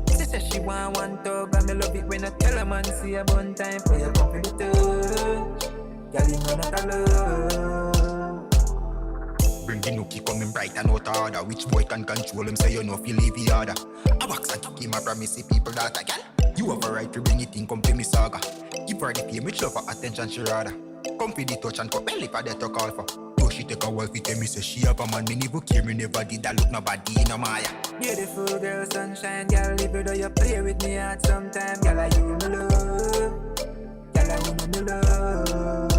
She said she want one talk, and me love it when I tell her man see a bun time for your come for the touch. Girl, you know not alone. Bring the nookie coming bright and out of order. Which boy can control him so you know feel leave the order. I box and kick him, I promise the people that I can. You have a right to bring it in, come to me saga. Give her the fame, which love for attention she rather. Come for the touch and cut belly for that to call for. Though she take a while to tell me say she have a man. Me never care, me never did that look nobody in a Maya. Beautiful girl, sunshine girl. If you do you play with me at some time, girl, I you my love. Girl, I you my love.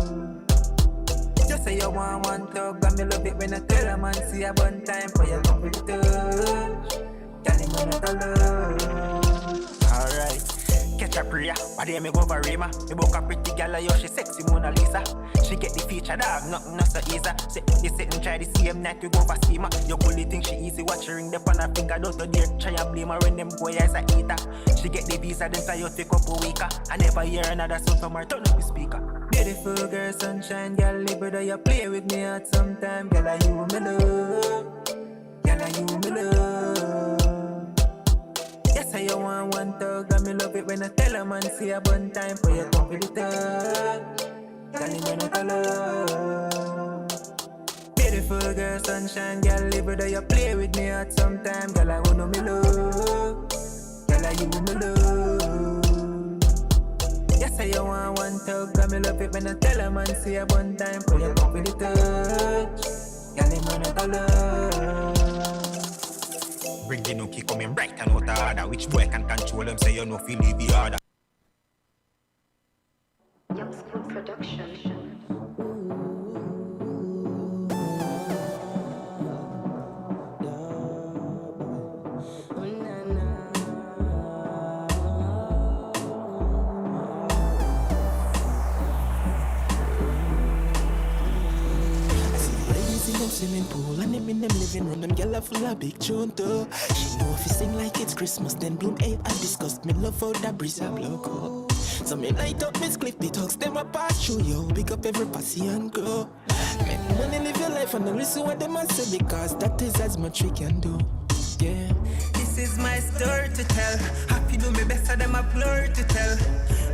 Just say you want one talk, but me love it when I tell a man see a bun time for your come with the touch. Girl, you know not alone. Alright, catch a prayer, but then me go for Rima. Me book a pretty girl, yo, she sexy Mona Lisa. She get the feature dog, nothing not so easy. Say you sit and try the same night, we go for schema. You bully think she easy, watch her ring the on her finger. Don't you dare try and blame her when them boy eyes a eater. She get the visa, then try you take up a weeker. I never hear another song from her, turn up the speaker. Beautiful girl, sunshine girl, live with her, you play with me at some time. Girl, are you my love? Girl, are you my love? Yes, I you want one talk, and me love it when I tell a man see a bun time for you come for the touch. Girl, you know not alone. Beautiful girl, sunshine girl, live with her, you play with me at some time. Girl, I wanna me love. Girl, are you my love? Yes, I you want one talk, and me love it when I tell a man see a bun time for you come for the touch. Girl, you know not alone. Bring the nookie coming bright and out of order. Which boy can control him so you know feel leave the order. Young School Production. Swimming pool and them in them living room. Them gyal are full of big tune too. She know if you sing like it's Christmas, then bloom and disgust. Me love how that breeze a blow cold. So me light up me clip the talks, them a pass through, yo. Big up every passy and grow. Make money live your life and don't listen what them a say, because that is as much we can do. Yeah. This is my story to tell. Happy do me best of them a blur to tell.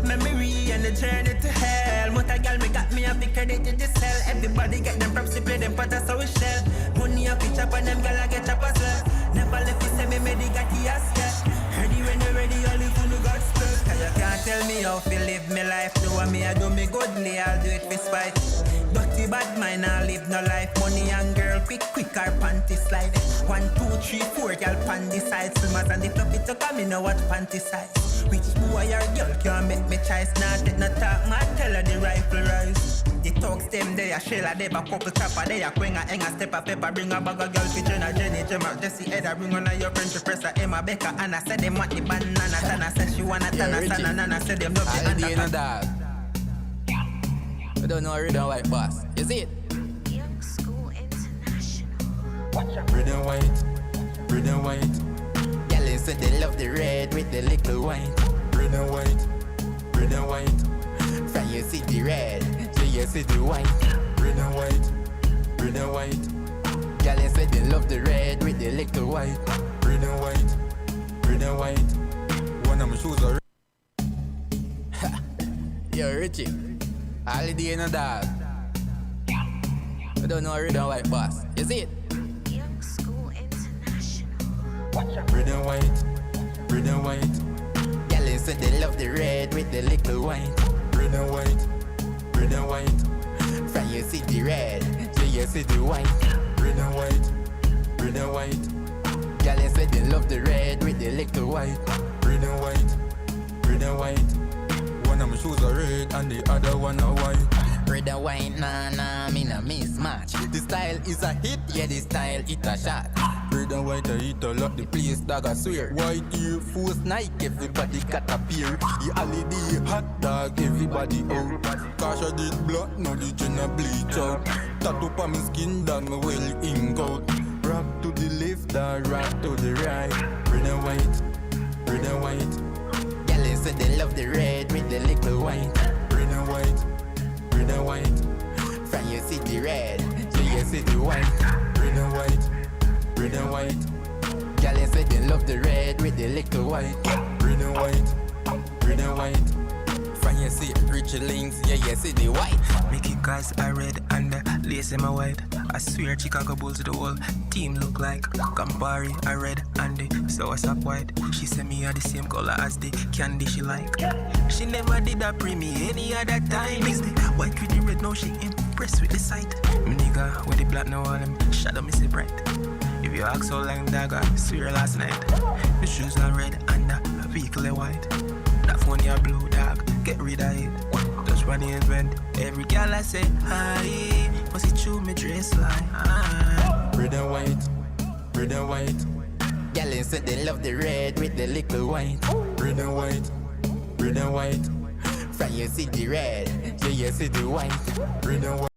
Memory and the journey to hell. But a girl me got me a big credit to the cell. Everybody get them props to play them part of so we shell. Money a pitch up and them girl a get up as well. Never left you say me made got the ass yeah. Ready when you ready, all if you got stuck. And you can't tell me how to live my life. Do what me I do me goodly, I'll do it for spite. Dirty bad mind, I live no life. Money and girl, quick our panty slide. 1, 2, 3, 4, girl panty size. Swimmers and the fluffy to come, me know what panty size. Which boy or girl can't make me choice. Now take no talk, man, tell her the rifle rise. The talks them, they a shell, they a couple chopper, they a queen, a hang a step a pepper. Bring a bag of girl, fi Jenny, Gemma, Jessie, Edda. Bring on your friend to press a Emma, Becca, and I said them want the banana. Tana said she wanna Tana, said them love the undercut. I don't know red and white boss. Is it? Young School International. Red and white. Y'all said they love the red with the little white. Red and white. From you see the red, so you see the white. Red and white. Y'all said they love the red with the little white. Red and white. One of my shoes are Yo, Richie. Holiday in a dog. I don't know red and white boss. Is it? Young School International. Red and white. Y'all said they love the red with the little white. Red and white. From you see the red, so you see the white. Red and white. Y'all said they love the red with the little white. Red and white. One of my shoes are red and the other one are white. Red and white, nah, me nah mismatch. The style is a hit, yeah, the style it a shot. Red and white a hit a lot, the place dog I swear. White Air Force Nike, everybody got a pair. The holiday hot dog, everybody out. Cause I did blood, now the Jenna bleach out. Tattoo pa my skin, dog me well ink out. Rock to the left, dog, rock to the right. Red and white. Y'all said they love the red with the little white. Red and white. From you see the red, so you see the white. Red and white. Y'all said they love the red with the little white. Red and white. From you see Richie Links, yeah, you see the white. Mickey guys are red and the lace in my white. I swear Chicago Bulls the whole team look like Campari are red and the sauce up white. She said me are the same color as the candy she like. She never did a pre me any other time. It's the white with the red, now she impressed with the sight. Me nigga with the black now all them shadow me see bright. If you ask how long dog I swear last night. The shoes are red and the vehicle are white. That phone you blue dog, get rid of it. Just run the event. Every girl I say hi, was it true me dress like Red and white. Y'all said they love the red with the little white. Red and white. From you see the red, so you see the white. Red and white.